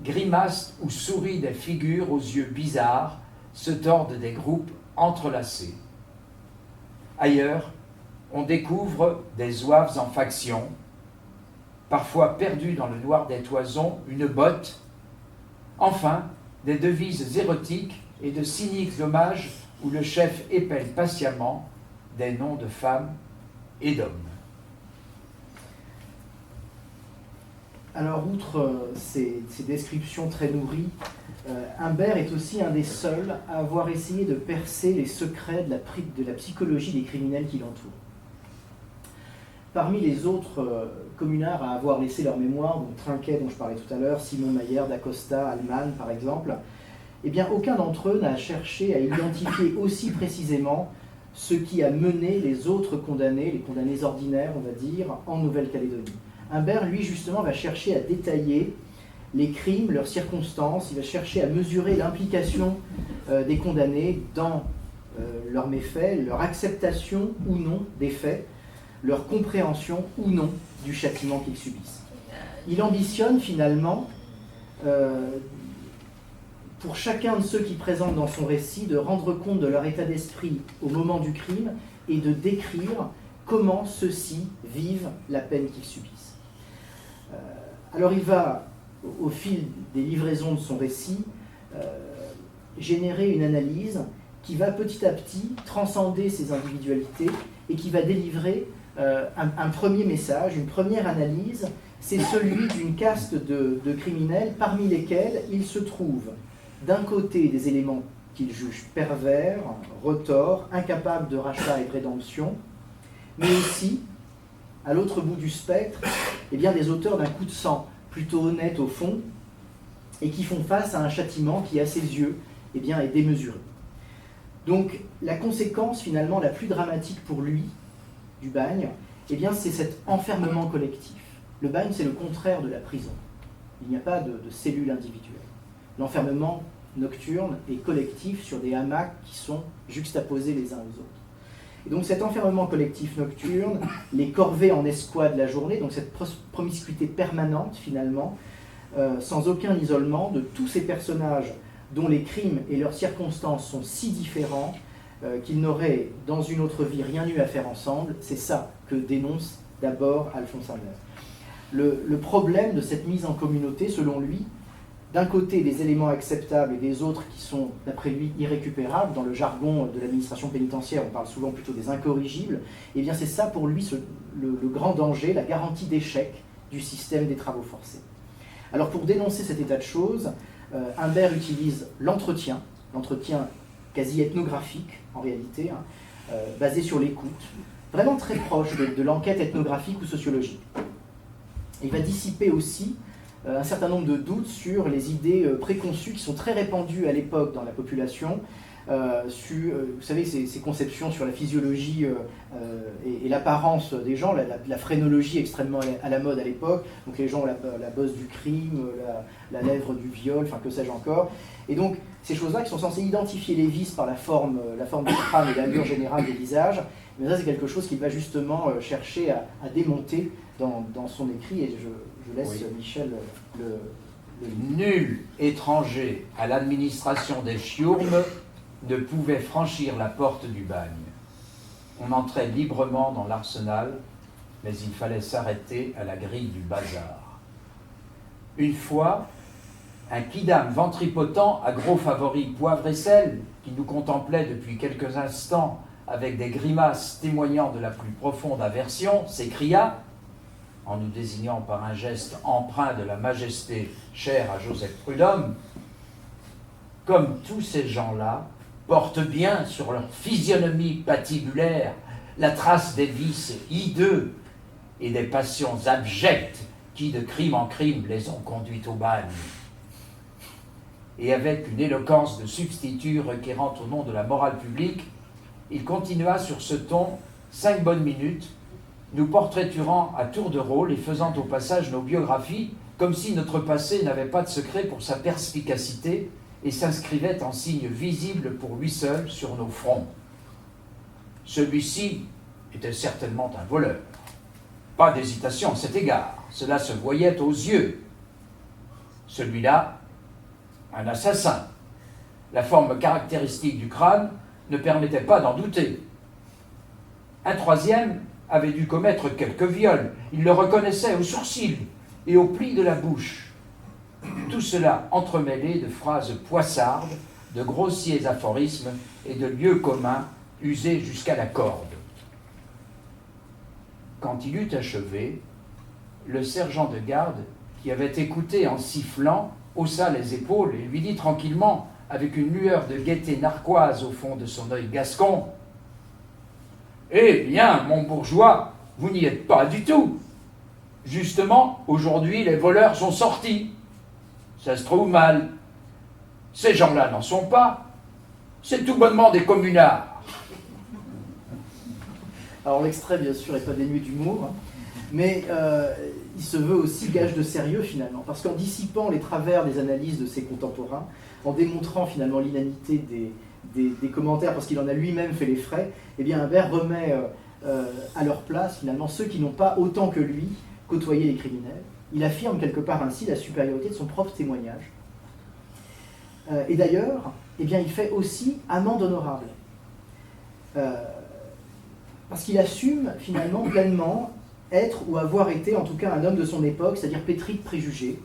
grimacent ou sourient des figures aux yeux bizarres, se tordent des groupes entrelacés. Ailleurs, on découvre des zouaves en faction, parfois perdus dans le noir des toisons, une botte, enfin des devises érotiques et de cyniques hommages où le chef épelle patiemment des noms de femmes et d'hommes. Alors, outre ces descriptions très nourries, Humbert est aussi un des seuls à avoir essayé de percer les secrets de la psychologie des criminels qui l'entourent. parmi les autres communards à avoir laissé leur mémoire, donc Trinquet dont je parlais tout à l'heure, Simon Mayer, d'Acosta, Allman par exemple, eh bien aucun d'entre eux n'a cherché à identifier aussi précisément ce qui a mené les autres condamnés, les condamnés ordinaires on va dire, en Nouvelle-Calédonie. Humbert, lui justement, va chercher à détailler les crimes, leurs circonstances, il va chercher à mesurer l'implication des condamnés dans leurs méfaits, leur acceptation ou non des faits, leur compréhension ou non du châtiment qu'ils subissent. Il ambitionne finalement, pour chacun de ceux qui présentent dans son récit, de rendre compte de leur état d'esprit au moment du crime et de décrire comment ceux-ci vivent la peine qu'ils subissent. Alors il va, au fil des livraisons de son récit, générer une analyse qui va petit à petit transcender ces individualités et qui va délivrer un premier message, une première analyse, c'est celui d'une caste de criminels parmi lesquels il se trouve d'un côté des éléments qu'il juge pervers, retors, incapables de rachat et de rédemption, mais aussi, à l'autre bout du spectre, eh bien, des auteurs d'un coup de sang, plutôt honnêtes au fond, et qui font face à un châtiment qui, à ses yeux, eh bien, est démesuré. Donc, la conséquence, finalement, la plus dramatique pour lui, du bagne, eh bien, c'est cet enfermement collectif. Le bagne, c'est le contraire de la prison. Il n'y a pas de cellule individuelle. L'enfermement nocturne est collectif sur des hamacs qui sont juxtaposés les uns aux autres. Et donc cet enfermement collectif nocturne, les corvées en escouade la journée, donc cette promiscuité permanente finalement, sans aucun isolement de tous ces personnages dont les crimes et leurs circonstances sont si différents qu'ils n'auraient dans une autre vie rien eu à faire ensemble, c'est ça que dénonce d'abord Alphonse Humbert. Le problème de cette mise en communauté, selon lui, d'un côté des éléments acceptables et des autres qui sont, d'après lui, irrécupérables, dans le jargon de l'administration pénitentiaire, on parle souvent plutôt des incorrigibles, et bien c'est ça pour lui le grand danger, la garantie d'échec du système des travaux forcés. Alors pour dénoncer cet état de choses, Humbert utilise l'entretien quasi ethnographique en réalité, basé sur l'écoute, vraiment très proche de l'enquête ethnographique ou sociologique. Il va dissiper aussi un certain nombre de doutes sur les idées préconçues qui sont très répandues à l'époque dans la population, vous savez, ces conceptions sur la physiologie et l'apparence des gens, la phrénologie extrêmement à la mode à l'époque, donc les gens ont la bosse du crime, la lèvre du viol, enfin que sais-je encore, et donc ces choses-là qui sont censées identifier les vices par la forme du crâne et l'allure générale des visages, mais ça c'est quelque chose qu'il va justement chercher à démonter dans son écrit, et je laisse Michel le... Nul étranger à l'administration des chiourmes ne pouvait franchir la porte du bagne. On entrait librement dans l'arsenal, mais il fallait s'arrêter à la grille du bazar. Une fois, un quidam ventripotent à gros favoris poivre et sel, qui nous contemplait depuis quelques instants avec des grimaces témoignant de la plus profonde aversion, s'écria, en nous désignant par un geste empreint de la majesté chère à Joseph Prudhomme, « Comme tous ces gens-là portent bien sur leur physionomie patibulaire la trace des vices hideux et des passions abjectes qui, de crime en crime, les ont conduits au bagne. » Et avec une éloquence de substitut requérant au nom de la morale publique, il continua sur ce ton 5 bonnes minutes, nous portraiturant à tour de rôle et faisant au passage nos biographies, comme si notre passé n'avait pas de secret pour sa perspicacité et s'inscrivait en signe visible pour lui seul sur nos fronts. Celui-ci était certainement un voleur. Pas d'hésitation à cet égard, cela se voyait aux yeux. Celui-là, un assassin. La forme caractéristique du crâne ne permettait pas d'en douter. Un troisième avait dû commettre quelques viols. Il le reconnaissait aux sourcils et aux plis de la bouche. Tout cela entremêlé de phrases poissardes, de grossiers aphorismes et de lieux communs usés jusqu'à la corde. Quand il eut achevé, le sergent de garde, qui avait écouté en sifflant, haussa les épaules et lui dit tranquillement, avec une lueur de gaieté narquoise au fond de son œil gascon, « Eh bien, mon bourgeois, Vous n'y êtes pas du tout. Justement, aujourd'hui, les voleurs sont sortis. Ça se trouve mal. Ces gens-là n'en sont pas. C'est tout bonnement des communards. Alors l'extrait, bien sûr, n'est pas dénué d'humour, hein, mais il se veut aussi gage de sérieux, finalement, parce qu'en dissipant les travers des analyses de ses contemporains, en démontrant finalement l'inanité des commentaires, parce qu'il en a lui-même fait les frais, eh bien Imbert remet à leur place, finalement, ceux qui n'ont pas, autant que lui, côtoyé les criminels. Il affirme quelque part ainsi la supériorité de son propre témoignage. Et d'ailleurs, eh bien, il fait aussi amende honorable. Parce qu'il assume finalement pleinement être ou avoir été en tout cas un homme de son époque, c'est-à-dire pétri de préjugés.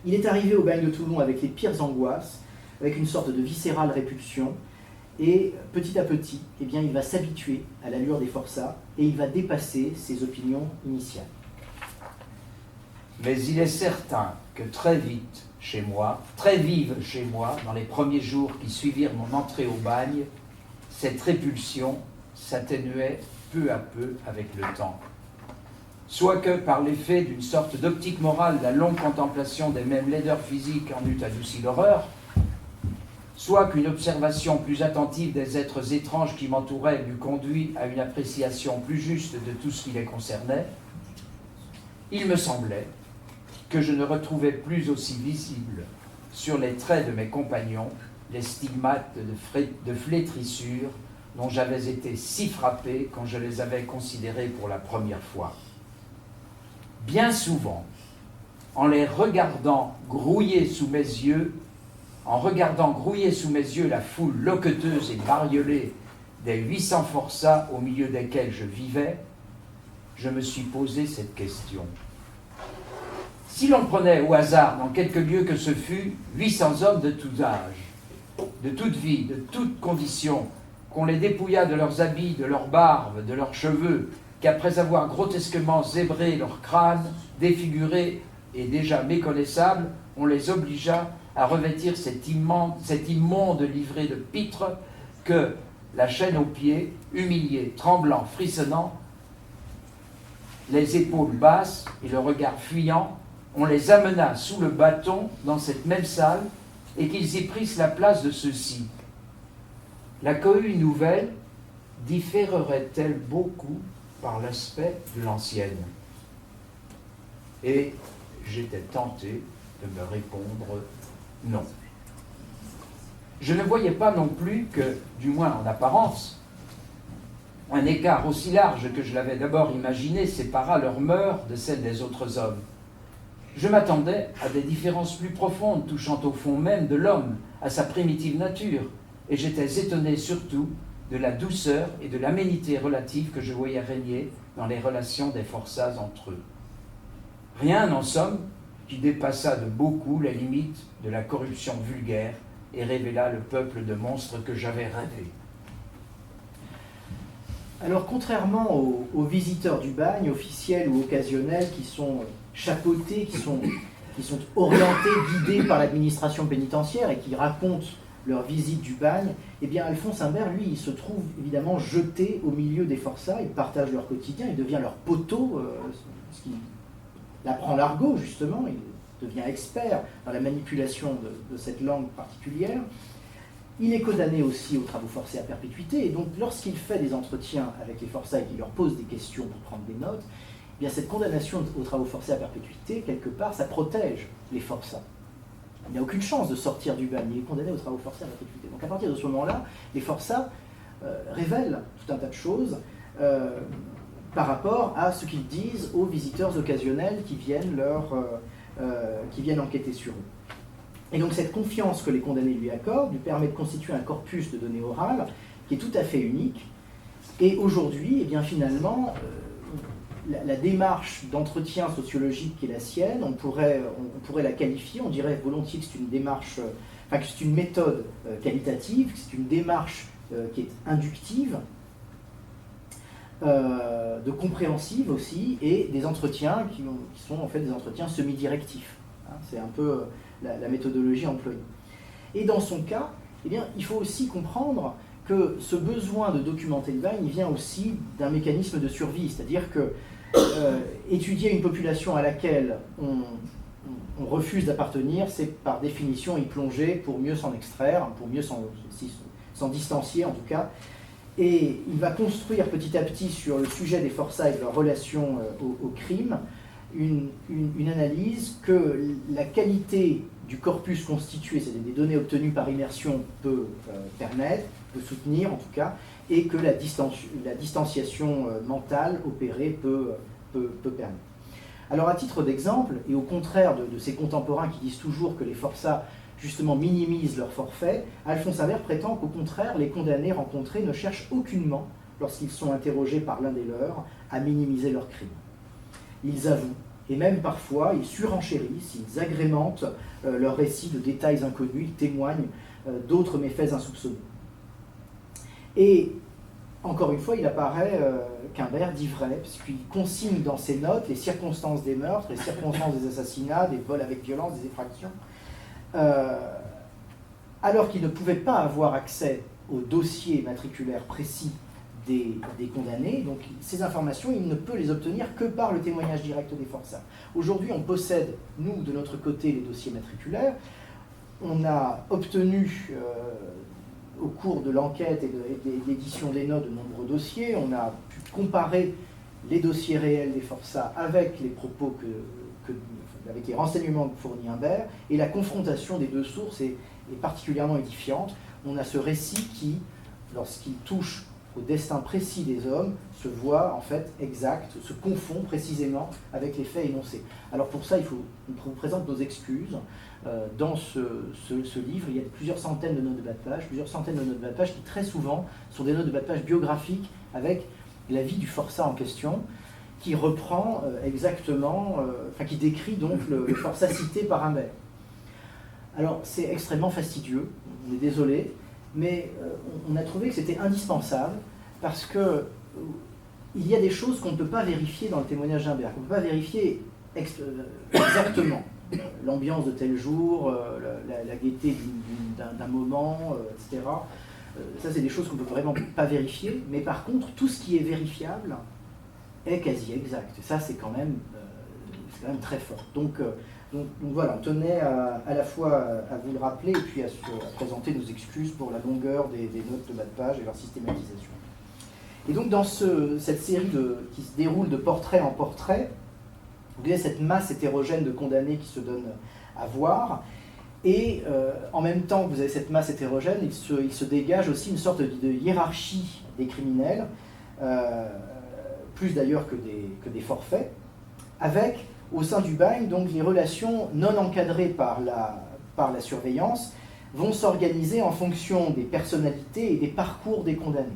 Il est arrivé au bagne de Toulon avec les pires angoisses, avec une sorte de viscérale répulsion, et petit à petit, eh bien, il va s'habituer à l'allure des forçats et il va dépasser ses opinions initiales. Mais il est certain que très vite chez moi, très vive chez moi, dans les premiers jours qui suivirent mon entrée au bagne, cette répulsion s'atténuait peu à peu avec le temps. Soit que, par l'effet d'une sorte d'optique morale, la longue contemplation des mêmes laideurs physiques en eût adouci l'horreur, soit qu'une observation plus attentive des êtres étranges qui m'entouraient m'eût conduit à une appréciation plus juste de tout ce qui les concernait, il me semblait que je ne retrouvais plus aussi visible sur les traits de mes compagnons les stigmates de flétrissure dont j'avais été si frappé quand je les avais considérés pour la première fois. Bien souvent, en les regardant grouiller sous mes yeux, la foule loqueteuse et bariolée des 800 forçats au milieu desquels je vivais, je me suis posé cette question. Si l'on prenait au hasard, dans quelque lieu que ce fût, 800 hommes de tout âge, de toute vie, de toute condition, qu'on les dépouilla de leurs habits, de leurs barbes, de leurs cheveux, qu'après avoir grotesquement zébré leurs crânes, défigurés et déjà méconnaissables, on les obligea à revêtir cette immonde livrée de pitre que, la chaîne aux pieds, humiliés, tremblants, frissonnants, les épaules basses et le regard fuyant, on les amena sous le bâton dans cette même salle et qu'ils y prissent la place de ceux-ci. La cohue nouvelle différerait-elle beaucoup par l'aspect de l'ancienne? Et j'étais tenté de me répondre non. Je ne voyais pas non plus que, du moins en apparence, un écart aussi large que je l'avais d'abord imaginé séparât leurs mœurs de celles des autres hommes. Je m'attendais à des différences plus profondes touchant au fond même de l'homme, à sa primitive nature, et j'étais étonné surtout de la douceur et de l'aménité relative que je voyais régner dans les relations des forçats entre eux. Rien, en somme, qui dépassât de beaucoup les limites de la corruption vulgaire et révéla le peuple de monstres que j'avais rêvé. Alors, contrairement aux visiteurs du bagne, officiels ou occasionnels, qui sont chapeautés, qui sont orientés, guidés par l'administration pénitentiaire et qui racontent leur visite du bagne, eh bien Alphonse Imbert, lui, il se trouve évidemment jeté au milieu des forçats, il partage leur quotidien, il devient leur poteau, parce qu'il apprend l'argot justement, il devient expert dans la manipulation de cette langue particulière. Il est condamné aussi aux travaux forcés à perpétuité, et donc lorsqu'il fait des entretiens avec les forçats et qu'il leur pose des questions pour prendre des notes, eh bien cette condamnation aux travaux forcés à perpétuité, quelque part, ça protège les forçats. Il n'a aucune chance de sortir du bagne, il est condamné aux travaux forcés à perpétuité. Donc à partir de ce moment-là, les forçats révèlent tout un tas de choses par rapport à ce qu'ils disent aux visiteurs occasionnels qui viennent enquêter sur eux. Et donc cette confiance que les condamnés lui accordent lui permet de constituer un corpus de données orales qui est tout à fait unique. Et aujourd'hui, eh bien finalement, la démarche d'entretien sociologique qui est la sienne, on pourrait la qualifier, on dirait volontiers que c'est une démarche, que c'est une méthode qualitative, que c'est une démarche qui est inductive, de compréhensive aussi, et des entretiens qui sont en fait des entretiens semi-directifs. C'est un peu la méthodologie employée. Et dans son cas, eh bien, il faut aussi comprendre que ce besoin de documenter le bagne vient aussi d'un mécanisme de survie, c'est-à-dire que étudier une population à laquelle on refuse d'appartenir, c'est par définition y plonger pour mieux s'en extraire, pour mieux s'en distancier en tout cas. Et il va construire petit à petit sur le sujet des forçats et de leur relation au crime une analyse que la qualité du corpus constitué, c'est-à-dire des données obtenues par immersion, peut permettre, peut soutenir en tout cas, et que la distanciation mentale opérée peut permettre. Alors à titre d'exemple, et au contraire de ses contemporains qui disent toujours que les forçats justement minimisent leur forfait, Alphonse Imbert prétend qu'au contraire, les condamnés rencontrés ne cherchent aucunement, lorsqu'ils sont interrogés par l'un des leurs, à minimiser leurs crimes. Ils avouent, et même parfois, ils surenchérissent, ils agrémentent leurs récits de détails inconnus, ils témoignent d'autres méfaits insoupçonnés. Et, encore une fois, il apparaît qu'Imbert dit vrai, puisqu'il consigne dans ses notes les circonstances des meurtres, les circonstances des assassinats, des vols avec violence, des effractions, alors qu'il ne pouvait pas avoir accès au dossier matriculaire précis des condamnés, donc ces informations, il ne peut les obtenir que par le témoignage direct des forçats. Aujourd'hui, on possède, nous, de notre côté, les dossiers matriculaires. On a obtenu, au cours de l'enquête et de l'édition des notes, de nombreux dossiers. On a pu comparer les dossiers réels des forçats avec les propos avec les renseignements que fournit Imbert, et la confrontation des deux sources est particulièrement édifiante. On a ce récit qui, lorsqu'il touche au destin précis des hommes, se voit en fait exact, se confond précisément avec les faits énoncés. Alors pour ça, on vous présente nos excuses. Dans ce livre, il y a plusieurs centaines de notes de bas de page, qui très souvent sont des notes de bas de page biographiques avec la vie du forçat en question, qui reprend exactement, qui décrit donc le forçat cité par Imbert. Alors c'est extrêmement fastidieux, on est désolé, mais on a trouvé que c'était indispensable parce que il y a des choses qu'on ne peut pas vérifier dans le témoignage d'Imbert, qu'on ne peut pas vérifier exactement. L'ambiance de tel jour, la gaieté d'un moment, etc. Ça, c'est des choses qu'on ne peut vraiment pas vérifier, mais par contre, tout ce qui est vérifiable est quasi exact. Et ça, c'est quand même très fort. Donc voilà, on tenait à la fois à vous le rappeler et puis à présenter nos excuses pour la longueur des notes de bas de page et leur systématisation. Et donc dans cette série qui se déroule de portrait en portrait, vous avez cette masse hétérogène de condamnés qui se donne à voir, et en même temps que vous avez cette masse hétérogène, il se dégage aussi une sorte de hiérarchie des criminels, plus d'ailleurs que des forfaits, avec au sein du bagne, donc les relations non encadrées par la surveillance vont s'organiser en fonction des personnalités et des parcours des condamnés,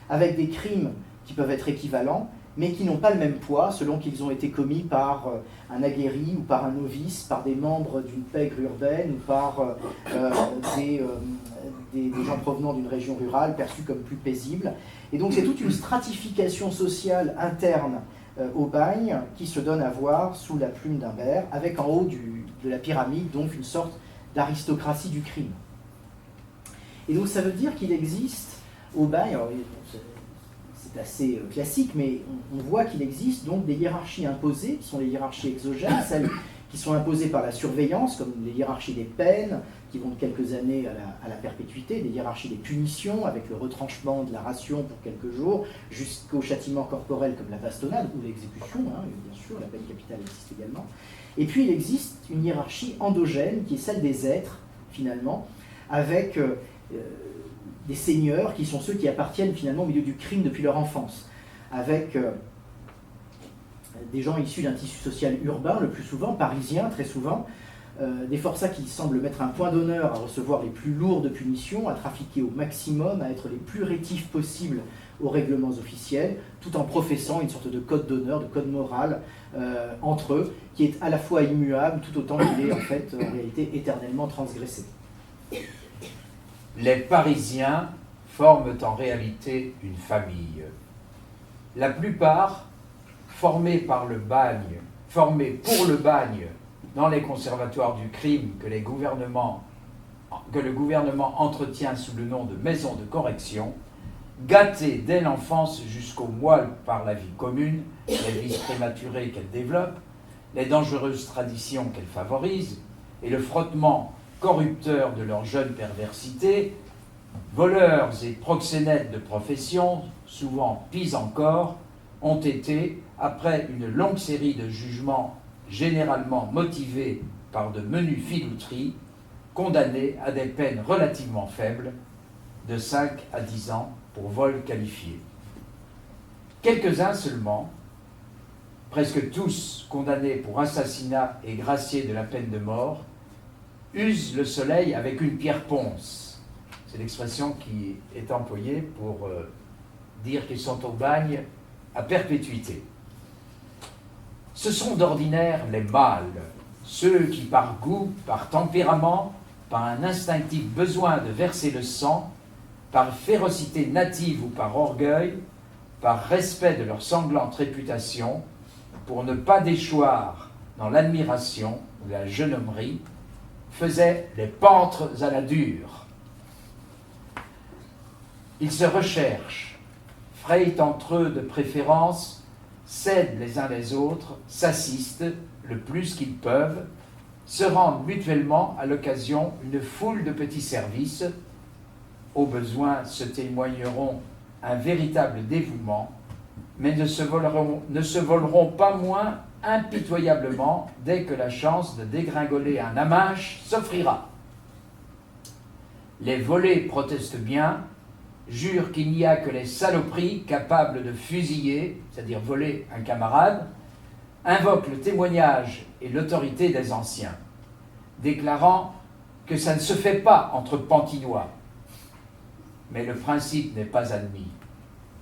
avec des crimes qui peuvent être équivalents, mais qui n'ont pas le même poids selon qu'ils ont été commis par un aguerri ou par un novice, par des membres d'une pègre urbaine ou par des gens provenant d'une région rurale perçus comme plus paisibles. Et donc c'est toute une stratification sociale interne au bagne qui se donne à voir sous la plume d'Imbert, avec en haut de la pyramide donc une sorte d'aristocratie du crime. Et donc ça veut dire qu'il existe au bagne, alors, c'est assez classique, mais on voit qu'il existe donc des hiérarchies imposées, qui sont les hiérarchies exogènes, celles qui sont imposées par la surveillance, comme les hiérarchies des peines, qui vont de quelques années à la perpétuité, des hiérarchies des punitions, avec le retranchement de la ration pour quelques jours, jusqu'au châtiment corporel comme la bastonnade, ou l'exécution, bien sûr, la peine capitale existe également. Et puis il existe une hiérarchie endogène, qui est celle des êtres, finalement, avec des seigneurs, qui sont ceux qui appartiennent finalement au milieu du crime depuis leur enfance, avec des gens issus d'un tissu social urbain, le plus souvent, parisien très souvent, des forçats qui semblent mettre un point d'honneur à recevoir les plus lourdes punitions, à trafiquer au maximum, à être les plus rétifs possibles aux règlements officiels, tout en professant une sorte de code d'honneur, de code moral entre eux, qui est à la fois immuable, tout autant qu'il est en fait en réalité éternellement transgressé. Les Parisiens forment en réalité une famille. La plupart formés pour le bagne dans les conservatoires du crime que les gouvernements que le gouvernement entretient sous le nom de maison de correction, gâtée dès l'enfance jusqu'au moelle par la vie commune, les vices prématurés qu'elle développe, les dangereuses traditions qu'elle favorise, et le frottement corrupteur de leur jeune perversité, voleurs et proxénètes de profession, souvent pis encore, ont été, après une longue série de jugements généralement motivés par de menues filouteries, condamnés à des peines relativement faibles, de 5 à 10 ans pour vol qualifié. Quelques-uns seulement, presque tous condamnés pour assassinat et graciés de la peine de mort, usent le soleil avec une pierre ponce. C'est l'expression qui est employée pour dire qu'ils sont au bagne à perpétuité. Ce sont d'ordinaire les mâles, ceux qui par goût, par tempérament, par un instinctif besoin de verser le sang, par férocité native ou par orgueil, par respect de leur sanglante réputation, pour ne pas déchoir dans l'admiration ou la gendarmerie, faisaient les pantres à la dure. Ils se recherchent, frayent entre eux de préférence, s'aident les uns les autres, s'assistent le plus qu'ils peuvent, se rendent mutuellement à l'occasion une foule de petits services, au besoin se témoigneront un véritable dévouement, mais ne se voleront pas moins impitoyablement dès que la chance de dégringoler un amache s'offrira. Les volés protestent bien, jurent qu'il n'y a que les saloperies capables de fusiller, c'est-à-dire voler un camarade, invoquent le témoignage et l'autorité des anciens, déclarant que ça ne se fait pas entre Pantinois. Mais le principe n'est pas admis.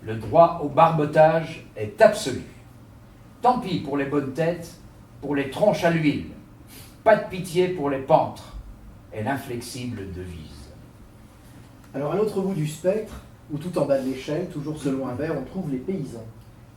Le droit au barbotage est absolu. Tant pis pour les bonnes têtes, pour les tronches à l'huile. Pas de pitié pour les pantres, est l'inflexible devise. Alors à l'autre bout du spectre, ou tout en bas de l'échelle, toujours selon Humbert, on trouve les paysans.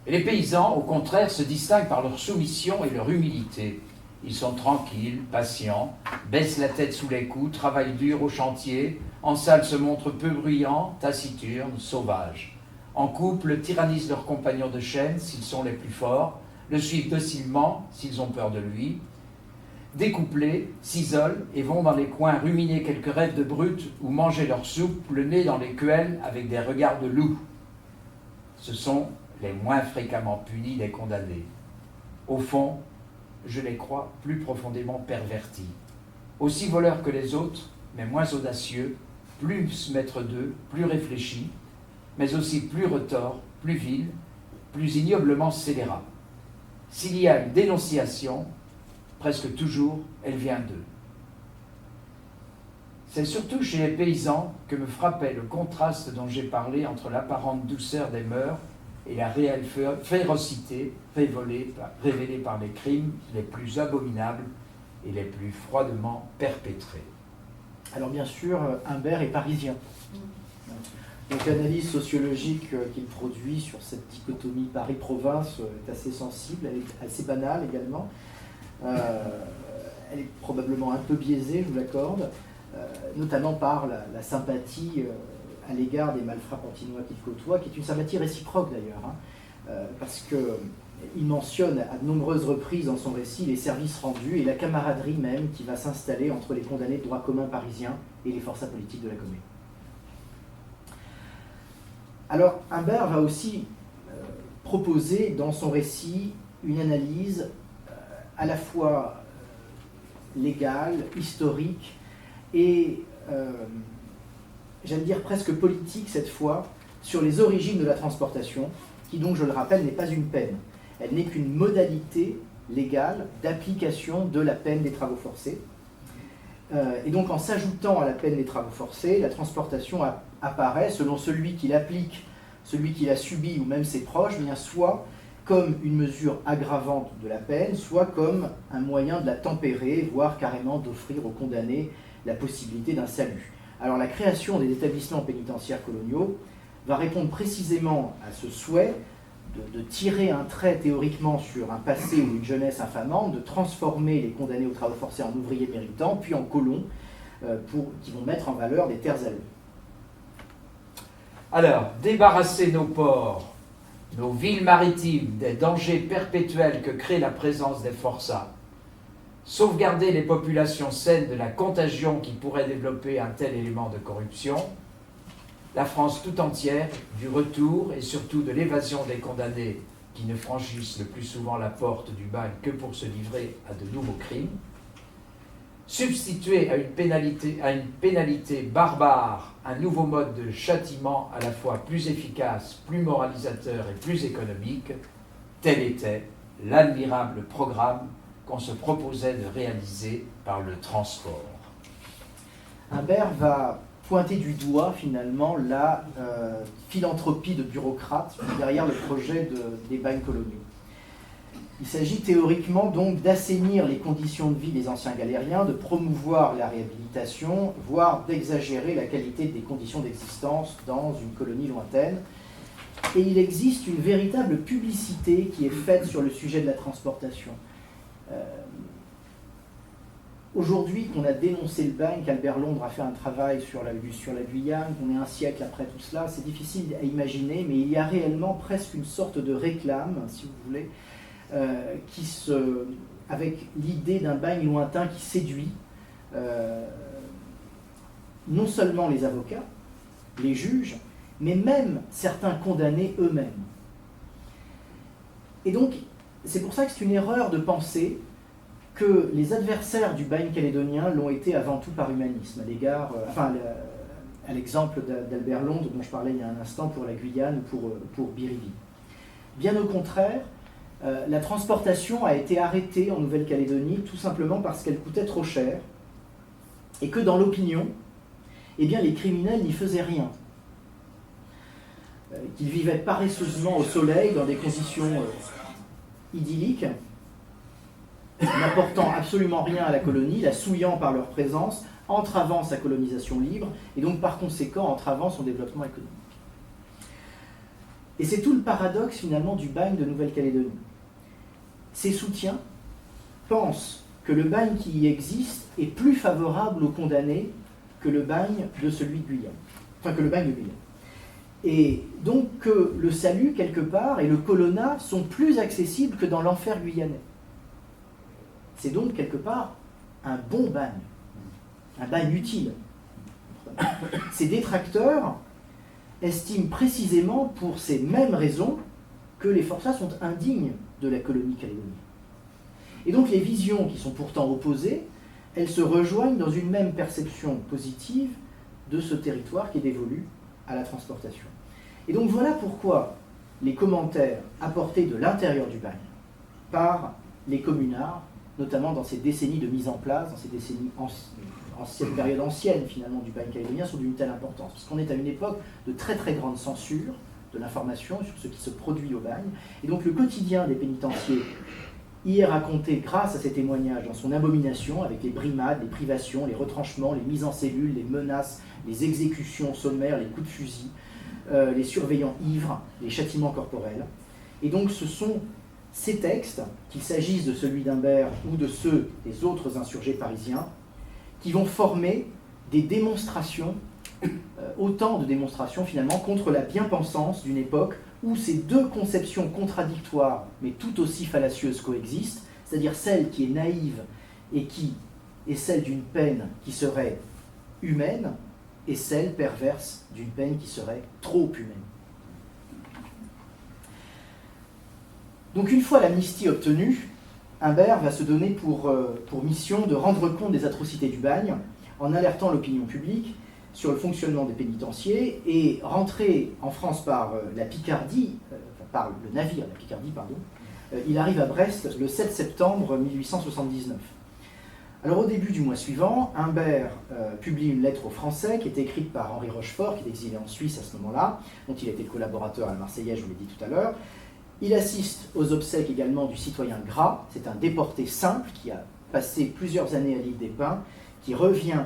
Et les paysans, au contraire, se distinguent par leur soumission et leur humilité. Ils sont tranquilles, patients, baissent la tête sous les coups, travaillent dur au chantier, en salle se montrent peu bruyants, taciturnes, sauvages. En couple, tyrannisent leurs compagnons de chaîne s'ils sont les plus forts, le suivent docilement s'ils ont peur de lui. Découplés, s'isolent et vont dans les coins ruminer quelques rêves de brutes ou manger leur soupe, le nez dans les queuelles avec des regards de loup. Ce sont les moins fréquemment punis des condamnés. Au fond, je les crois plus profondément pervertis. Aussi voleurs que les autres, mais moins audacieux, plus maîtres d'eux, plus réfléchis, mais aussi plus retors, plus vils, plus ignoblement scélérats. S'il y a une dénonciation, presque toujours, elle vient d'eux. C'est surtout chez les paysans que me frappait le contraste dont j'ai parlé entre l'apparente douceur des mœurs et la réelle férocité révélée par les crimes les plus abominables et les plus froidement perpétrés. Alors bien sûr, Humbert est parisien. Donc l'analyse sociologique qu'il produit sur cette dichotomie Paris-Province est assez sensible, elle est assez banale également. Elle est probablement un peu biaisée, je vous l'accorde, notamment par la sympathie à l'égard des malfrats pantinois qu'il côtoie, qui est une sympathie réciproque d'ailleurs, parce qu'il mentionne à de nombreuses reprises dans son récit les services rendus et la camaraderie même qui va s'installer entre les condamnés de droit commun parisiens et les forçats politiques de la Commune. Alors Humbert va aussi proposer dans son récit une analyse à la fois légale, historique et, j'allais dire presque politique cette fois, sur les origines de la transportation, qui donc, je le rappelle, n'est pas une peine. Elle n'est qu'une modalité légale d'application de la peine des travaux forcés. Et donc, en s'ajoutant à la peine des travaux forcés, la transportation apparaît, selon celui qui l'applique, celui qui l'a subi ou même ses proches, bien soit comme une mesure aggravante de la peine, soit comme un moyen de la tempérer, voire carrément d'offrir aux condamnés la possibilité d'un salut. Alors la création des établissements pénitentiaires coloniaux va répondre précisément à ce souhait de tirer un trait théoriquement sur un passé ou une jeunesse infamante, de transformer les condamnés aux travaux forcés en ouvriers méritants, puis en colons, qui vont mettre en valeur des terres à lui. Alors, débarrasser nos ports, nos villes maritimes des dangers perpétuels que crée la présence des forçats, sauvegarder les populations saines de la contagion qui pourrait développer un tel élément de corruption, la France tout entière du retour et surtout de l'évasion des condamnés qui ne franchissent le plus souvent la porte du bagne que pour se livrer à de nouveaux crimes, substituer à une pénalité barbare un nouveau mode de châtiment à la fois plus efficace, plus moralisateur et plus économique, tel était l'admirable programme qu'on se proposait de réaliser par le transport. Humbert va pointer du doigt finalement la philanthropie de bureaucrates derrière le projet des bagnes coloniaux. Il s'agit théoriquement donc d'assainir les conditions de vie des anciens galériens, de promouvoir la réhabilitation, voire d'exagérer la qualité des conditions d'existence dans une colonie lointaine. Et il existe une véritable publicité qui est faite sur le sujet de la transportation. Aujourd'hui, qu'on a dénoncé le bagne, qu'Albert Londres a fait un travail sur la Guyane, qu'on est un siècle après tout cela, c'est difficile à imaginer, mais il y a réellement presque une sorte de réclame, si vous voulez, avec l'idée d'un bagne lointain qui séduit non seulement les avocats, les juges, mais même certains condamnés eux-mêmes. Et donc, c'est pour ça que c'est une erreur de penser que les adversaires du bagne calédonien l'ont été avant tout par humanisme, à l'égard, à l'exemple d'Albert Londres dont je parlais il y a un instant pour la Guyane ou pour Biribi. Bien au contraire, la transportation a été arrêtée en Nouvelle-Calédonie tout simplement parce qu'elle coûtait trop cher et que dans l'opinion, eh bien, les criminels n'y faisaient rien. Qu'ils vivaient paresseusement au soleil dans des conditions idylliques, n'apportant absolument rien à la colonie, la souillant par leur présence, entravant sa colonisation libre et donc par conséquent entravant son développement économique. Et c'est tout le paradoxe finalement du bagne de Nouvelle-Calédonie. Ses soutiens pensent que le bagne qui y existe est plus favorable aux condamnés que le bagne de celui de Guyane. Enfin, que le bagne de Guyane. Et donc que le salut, quelque part, et le colonna sont plus accessibles que dans l'enfer guyanais. C'est donc, quelque part, un bon bagne utile. Ces détracteurs estiment précisément pour ces mêmes raisons que les forçats sont indignes de la colonie calédonienne. Et donc les visions qui sont pourtant opposées, elles se rejoignent dans une même perception positive de ce territoire qui est dévolu à la transportation. Et donc voilà pourquoi les commentaires apportés de l'intérieur du bagne par les communards, notamment dans ces décennies de mise en place, dans ces décennies période ancienne finalement du bagne calédonien, sont d'une telle importance. Parce qu'on est à une époque de très très grande censure de l'information sur ce qui se produit au bagne. Et donc le quotidien des pénitenciers y est raconté grâce à ces témoignages dans son abomination, avec les brimades, les privations, les retranchements, les mises en cellule, les menaces, les exécutions sommaires, les coups de fusil, les surveillants ivres, les châtiments corporels. Et donc ce sont ces textes, qu'il s'agisse de celui d'Humbert ou de ceux des autres insurgés parisiens, qui vont former des démonstrations, autant de démonstrations finalement contre la bien-pensance d'une époque où ces deux conceptions contradictoires, mais tout aussi fallacieuses, coexistent, c'est-à-dire celle qui est naïve et qui est celle d'une peine qui serait humaine, et celle perverse d'une peine qui serait trop humaine. Donc une fois l'amnistie obtenue, Humbert va se donner pour mission de rendre compte des atrocités du bagne en alertant l'opinion publique sur le fonctionnement des pénitenciers et rentrer en France par la Picardie, par le navire, la Picardie, pardon, il arrive à Brest le 7 septembre 1879. Alors au début du mois suivant, Humbert publie une lettre aux Français qui est écrite par Henri Rochefort, qui est exilé en Suisse à ce moment-là, dont il était collaborateur à la Marseillaise, je vous l'ai dit tout à l'heure. Il assiste aux obsèques également du citoyen Gras, c'est un déporté simple qui a passé plusieurs années à l'île des Pins, qui revient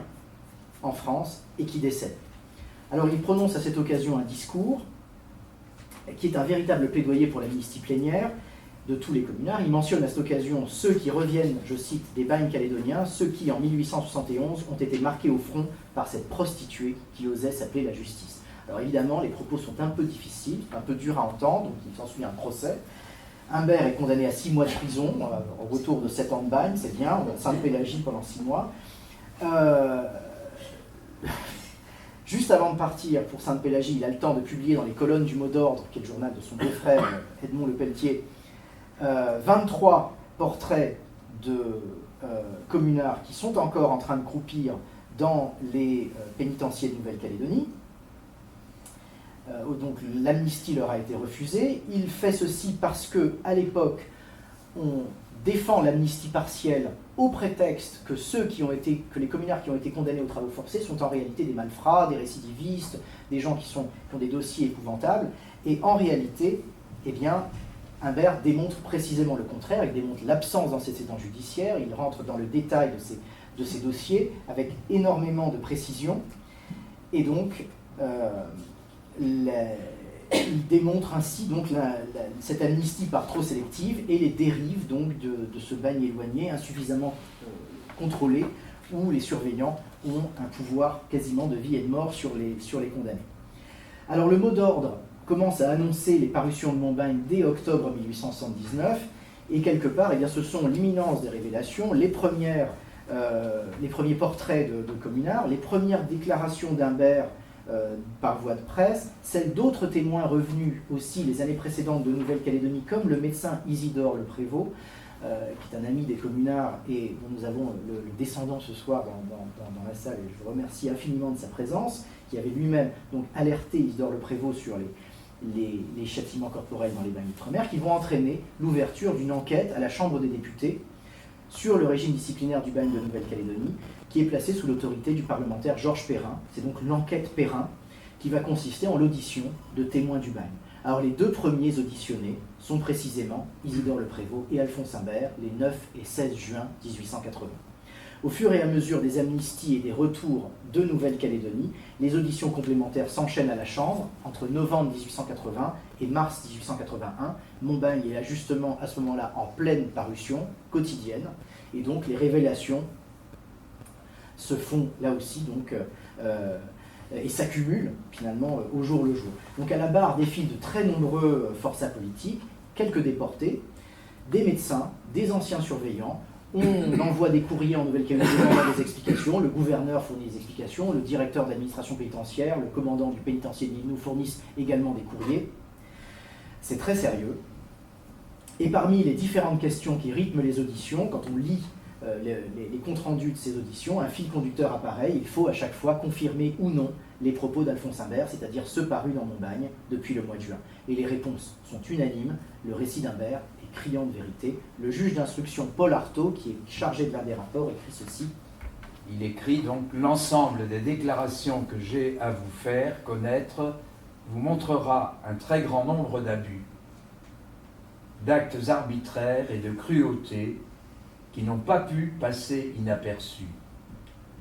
en France et qui décède. Alors il prononce à cette occasion un discours qui est un véritable plaidoyer pour l'amnistie plénière, de tous les communards. Il mentionne à cette occasion ceux qui reviennent, je cite, des bagnes calédoniens, ceux qui, en 1871, ont été marqués au front par cette prostituée qui osait s'appeler la justice. Alors évidemment, les propos sont un peu difficiles, un peu durs à entendre, donc il s'ensuit un procès. Humbert est condamné à 6 mois de prison, au retour de 7 ans de bagne, c'est bien, on va Sainte-Pélagie pendant 6 mois. Juste avant de partir pour Sainte-Pélagie, il a le temps de publier dans les colonnes du Mot d'Ordre, qui est le journal de son beau-frère Edmond Lepelletier, 23 portraits de communards qui sont encore en train de croupir dans les pénitenciers de Nouvelle-Calédonie. Donc l'amnistie leur a été refusée. Il fait ceci parce qu'à l'époque, on défend l'amnistie partielle au prétexte que que les communards qui ont été condamnés aux travaux forcés sont en réalité des malfrats, des récidivistes, des gens qui ont des dossiers épouvantables. Et en réalité, eh bien, Humbert démontre précisément le contraire. Il démontre l'absence d'antécédents judiciaires. Il rentre dans le détail de ces dossiers avec énormément de précision. Et donc, il démontre ainsi donc cette amnistie par trop sélective et les dérives donc de ce bagne éloigné insuffisamment contrôlé, où les surveillants ont un pouvoir quasiment de vie et de mort sur les condamnés. Alors le Mot d'Ordre commence à annoncer les parutions de Montbagne dès octobre 1879, et quelque part, eh bien, ce sont l'imminence des révélations, les premiers portraits de communards, les premières déclarations d'Humbert par voie de presse, celles d'autres témoins revenus aussi les années précédentes de Nouvelle-Calédonie, comme le médecin Isidore Le Prévost, qui est un ami des communards et dont nous avons le descendant ce soir dans la salle, et je vous remercie infiniment de sa présence, qui avait lui-même donc alerté Isidore Le Prévost sur les châtiments corporels dans les bagnes d'outre-mer, qui vont entraîner l'ouverture d'une enquête à la Chambre des députés sur le régime disciplinaire du bagne de Nouvelle-Calédonie, qui est placé sous l'autorité du parlementaire Georges Perrin. C'est donc l'enquête Perrin qui va consister en l'audition de témoins du bagne. Alors les deux premiers auditionnés sont précisément Isidore Le Prévost et Alphonse Humbert, les 9 et 16 juin 1880. Au fur et à mesure des amnisties et des retours de Nouvelle-Calédonie, les auditions complémentaires s'enchaînent à la Chambre entre novembre 1880 et mars 1881. Montbagne est justement à ce moment-là en pleine parution quotidienne, et donc les révélations se font là aussi et s'accumulent finalement au jour le jour. Donc à la barre défilent de très nombreux forçats politiques, quelques déportés, des médecins, des anciens surveillants. On envoie des courriers en Nouvelle-Calédonie pour des explications, le gouverneur fournit des explications, le directeur d'administration pénitentiaire, le commandant du pénitencier de nous fournissent également des courriers. C'est très sérieux. Et parmi les différentes questions qui rythment les auditions, quand on lit les comptes rendus de ces auditions, un fil conducteur apparaît. Il faut à chaque fois confirmer ou non les propos d'Alphonse Humbert, c'est-à-dire ceux parus dans Montbagne depuis le mois de juin. Et les réponses sont unanimes. Le récit d'Humbert est criant de vérité. Le juge d'instruction Paul Artaud, qui est chargé de l'un des rapports, écrit ceci. Il écrit donc: l'ensemble des déclarations que j'ai à vous faire connaître vous montrera un très grand nombre d'abus, d'actes arbitraires et de cruauté qui n'ont pas pu passer inaperçus.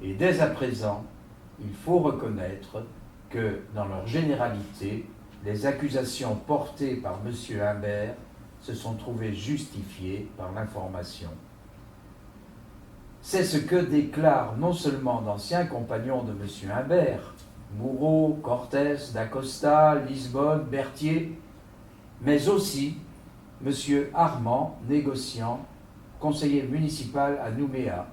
Et dès à présent, il faut reconnaître que, dans leur généralité, les accusations portées par M. Humbert se sont trouvées justifiées par l'information. C'est ce que déclarent non seulement d'anciens compagnons de M. Humbert, Moureau, Cortés, d'Acosta, Lisbonne, Berthier, mais aussi M. Armand, négociant, conseiller municipal à Nouméa,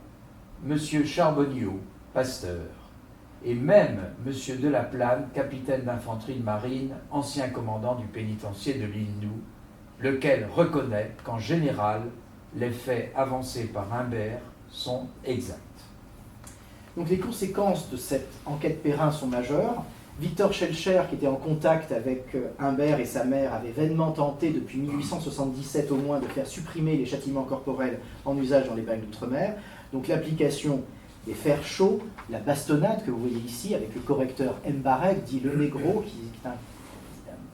M. Charbonniot, pasteur, et même M. Delaplane, capitaine d'infanterie de marine, ancien commandant du pénitencier de l'île Nou, lequel reconnaît qu'en général, les faits avancés par Humbert sont exacts. Donc les conséquences de cette enquête Perrin sont majeures. Victor Schellcher, qui était en contact avec Humbert et sa mère, avait vainement tenté depuis 1877 au moins de faire supprimer les châtiments corporels en usage dans les bagnes d'outre-mer. Donc l'application des fers chauds, la bastonnade que vous voyez ici avec le correcteur Mbarek, dit le Négro, qui est un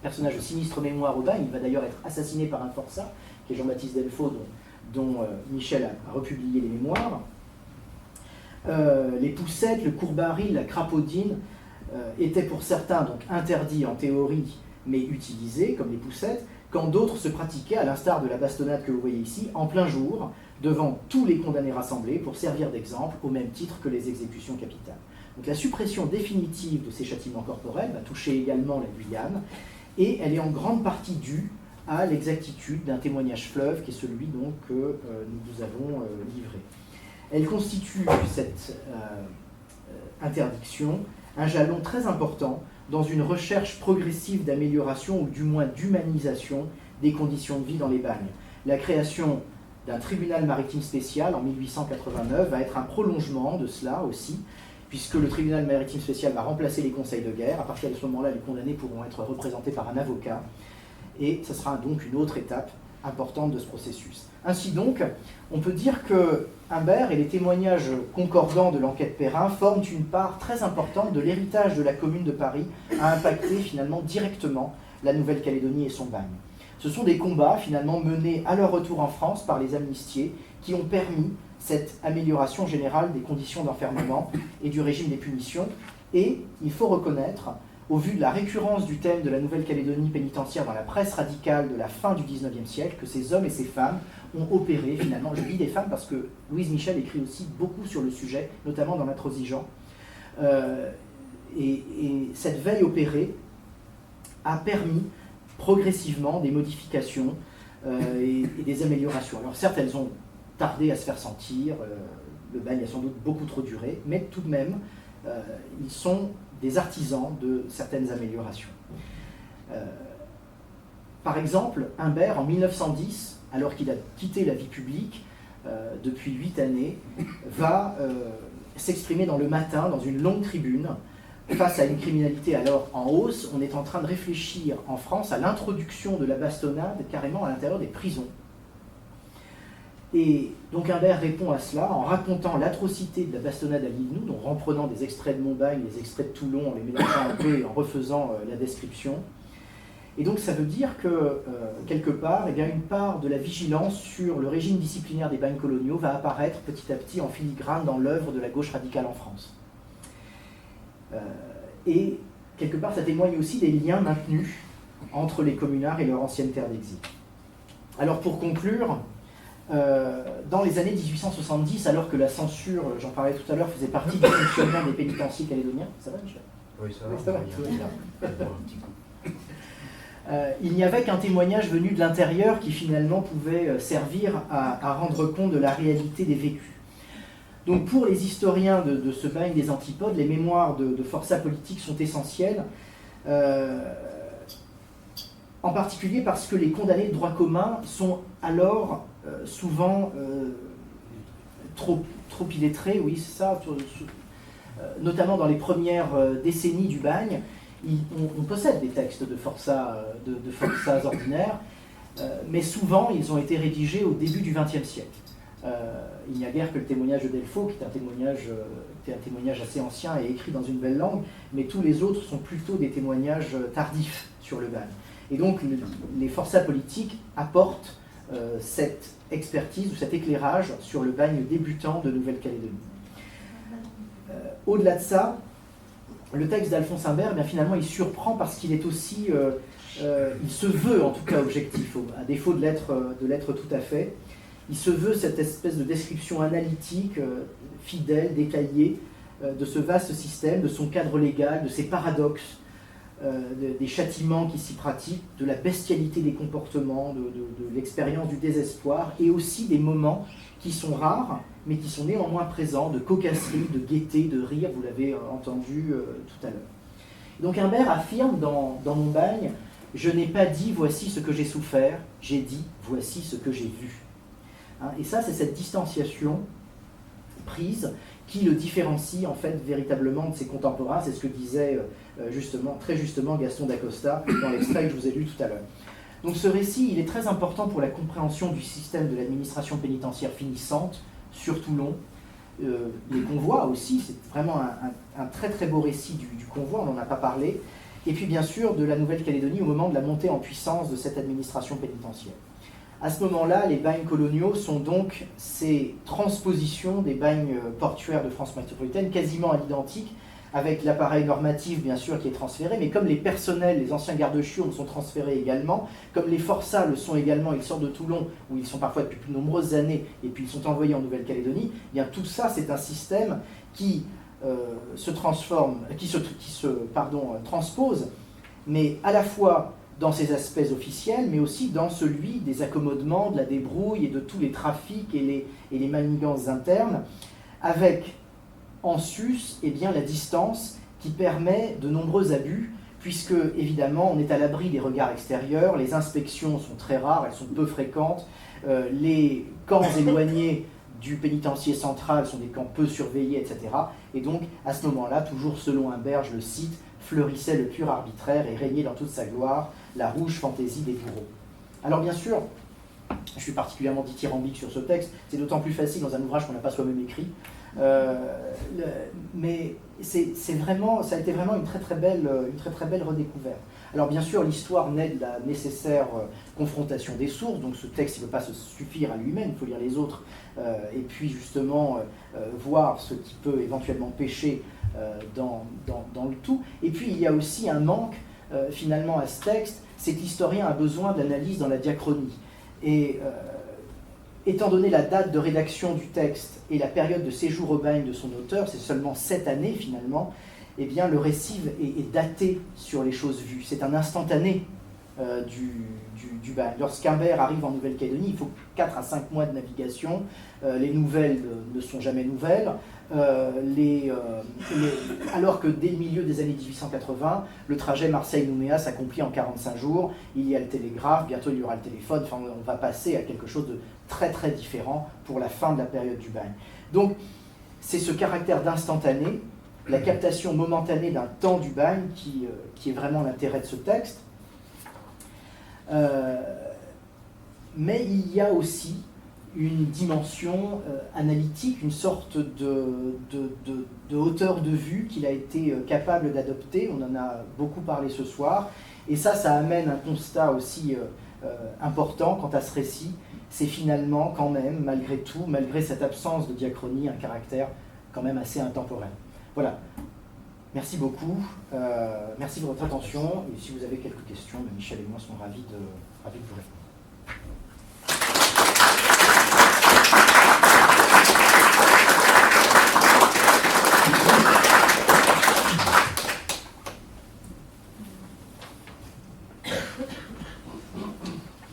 personnage de sinistre mémoire au bagne. Il va d'ailleurs être assassiné par un forçat, qui est Jean-Baptiste Delfaux, dont Michel a republié les mémoires. Les poussettes, le courbaril, la crapaudine étaient pour certains donc interdits en théorie, mais utilisés comme les poussettes. quand d'autres se pratiquaient, à l'instar de la bastonnade que vous voyez ici, en plein jour, devant tous les condamnés rassemblés, pour servir d'exemple au même titre que les exécutions capitales. Donc la suppression définitive de ces châtiments corporels va toucher également la Guyane, et elle est en grande partie due à l'exactitude d'un témoignage fleuve qui est celui donc, que nous vous avons livré. Elle constitue, cette interdiction, un jalon très important dans une recherche progressive d'amélioration ou du moins d'humanisation des conditions de vie dans les bagnes. La création d'un tribunal maritime spécial en 1889 va être un prolongement de cela aussi, puisque le tribunal maritime spécial va remplacer les conseils de guerre. À partir de ce moment-là, les condamnés pourront être représentés par un avocat, et ce sera donc une autre étape importante de ce processus. Ainsi donc, on peut dire que Humbert et les témoignages concordants de l'enquête Perrin forment une part très importante de l'héritage de la Commune de Paris à impacter finalement directement la Nouvelle-Calédonie et son bagne. Ce sont des combats finalement menés à leur retour en France par les amnistiés qui ont permis cette amélioration générale des conditions d'enfermement et du régime des punitions. Et il faut reconnaître, au vu de la récurrence du thème de la Nouvelle-Calédonie pénitentiaire dans la presse radicale de la fin du XIXe siècle, que ces hommes et ces femmes ont opéré finalement, je dis des femmes parce que Louise Michel écrit aussi beaucoup sur le sujet, notamment dans l'Intransigeant, et cette veille opérée a permis progressivement des modifications et des améliorations. Alors certes, elles ont tardé à se faire sentir, le bagne a sans doute beaucoup trop duré, mais tout de même, ils sont des artisans de certaines améliorations. Par exemple, Humbert, en 1910, alors qu'il a quitté la vie publique depuis 8 années, va s'exprimer dans Le Matin, dans une longue tribune, face à une criminalité alors en hausse. On est en train de réfléchir en France à l'introduction de la bastonnade carrément à l'intérieur des prisons. Et donc Humbert répond à cela en racontant l'atrocité de la bastonnade à l'île Nou, en reprenant des extraits de Montbagne, des extraits de Toulon, en les mélangeant un peu et en refaisant la description. Et donc ça veut dire que, quelque part, eh bien, une part de la vigilance sur le régime disciplinaire des bagnes coloniaux va apparaître petit à petit en filigrane dans l'œuvre de la gauche radicale en France. Et quelque part, ça témoigne aussi des liens maintenus entre les communards et leur ancienne terre d'exil. Alors pour conclure, dans les années 1870, alors que la censure, j'en parlais tout à l'heure, faisait partie du fonctionnement des pénitenciers calédoniens, ça va Michel ? Oui, ça va. Oui, ça va, tout va bien. Il n'y avait qu'un témoignage venu de l'intérieur qui finalement pouvait servir à rendre compte de la réalité des vécus. Donc pour les historiens de ce bagne des antipodes, les mémoires de forçats politiques sont essentielles, en particulier parce que les condamnés de droit commun sont alors souvent trop illettrés, oui c'est ça, notamment dans les premières décennies du bagne. On possède des textes de forçats ordinaires, mais souvent ils ont été rédigés au début du XXe siècle. Il n'y a guère que le témoignage de Delfau, qui est un témoignage assez ancien et écrit dans une belle langue, mais tous les autres sont plutôt des témoignages tardifs sur le bagne. Et donc les forçats politiques apportent cette expertise ou cet éclairage sur le bagne débutant de Nouvelle-Calédonie. Au-delà de ça, le texte d'Alphonse Humbert, bien finalement, il surprend parce qu'il est aussi, il se veut en tout cas objectif, à défaut de l'être tout à fait. Il se veut cette espèce de description analytique, fidèle, détaillée, de ce vaste système, de son cadre légal, de ses paradoxes, des châtiments qui s'y pratiquent, de la bestialité des comportements, de l'expérience du désespoir, et aussi des moments qui sont rares, mais qui sont néanmoins présents, de cocasserie, de gaieté, de rire, vous l'avez entendu tout à l'heure. Donc Humbert affirme dans Mon bagne, « Je n'ai pas dit voici ce que j'ai souffert, j'ai dit voici ce que j'ai vu ». Et ça, c'est cette distanciation prise qui le différencie en fait véritablement de ses contemporains. C'est ce que disait très justement Gaston d'Acosta dans l'extrait que je vous ai lu tout à l'heure. Donc ce récit, il est très important pour la compréhension du système de l'administration pénitentiaire finissante sur Toulon. Les convois aussi, c'est vraiment un très très beau récit du convoi, on n'en a pas parlé. Et puis bien sûr de la Nouvelle-Calédonie au moment de la montée en puissance de cette administration pénitentiaire. À ce moment-là, les bagnes coloniaux sont donc ces transpositions des bagnes portuaires de France métropolitaine, quasiment à l'identique, avec l'appareil normatif, bien sûr, qui est transféré, mais comme les personnels, les anciens gardes-chiourmes sont transférés également, comme les forçats le sont également, ils sortent de Toulon, où ils sont parfois depuis plus nombreuses années, et puis ils sont envoyés en Nouvelle-Calédonie, eh bien tout ça, c'est un système qui se transforme, transpose, mais à la fois dans ses aspects officiels, mais aussi dans celui des accommodements, de la débrouille et de tous les trafics et les manigances internes, avec en sus la distance qui permet de nombreux abus, puisque évidemment on est à l'abri des regards extérieurs, les inspections sont très rares, elles sont peu fréquentes, les camps éloignés du pénitencier central sont des camps peu surveillés, etc. Et donc à ce moment-là, toujours selon Humberge, le cite, fleurissait le pur arbitraire et régnait dans toute sa gloire la rouge fantaisie des bourreaux. Alors bien sûr, je suis particulièrement dithyrambique sur ce texte, c'est d'autant plus facile dans un ouvrage qu'on n'a pas soi-même écrit, mais ça a été vraiment une très très belle redécouverte. Alors bien sûr, l'histoire naît de la nécessaire confrontation des sources, donc ce texte ne peut pas se suffire à lui-même, il faut lire les autres, et puis justement voir ce qui peut éventuellement pécher dans le tout. Et puis il y a aussi un manque finalement à ce texte, c'est que l'historien a besoin d'analyse dans la diachronie. Et étant donné la date de rédaction du texte et la période de séjour au bagne de son auteur, c'est seulement 7 années finalement, eh bien le récit est daté sur les choses vues. C'est un instantané du bagne. Lorsqu'Humbert arrive en Nouvelle-Calédonie, il faut 4 à 5 mois de navigation, les nouvelles ne sont jamais nouvelles, alors que dès le milieu des années 1880, le trajet Marseille-Nouméa s'accomplit en 45 jours, il y a le télégraphe, bientôt il y aura le téléphone, enfin on va passer à quelque chose de très très différent pour la fin de la période du bagne. Donc c'est ce caractère d'instantané, la captation momentanée d'un temps du bagne qui est vraiment l'intérêt de ce texte. Mais il y a aussi une dimension analytique, une sorte de hauteur de vue qu'il a été capable d'adopter. On en a beaucoup parlé ce soir. Et ça amène un constat aussi important quant à ce récit. C'est finalement, quand même, malgré tout, malgré cette absence de diachronie, un caractère quand même assez intemporel. Voilà. Merci beaucoup. Merci de votre attention. Et si vous avez quelques questions, Michel et moi sommes ravis de vous répondre.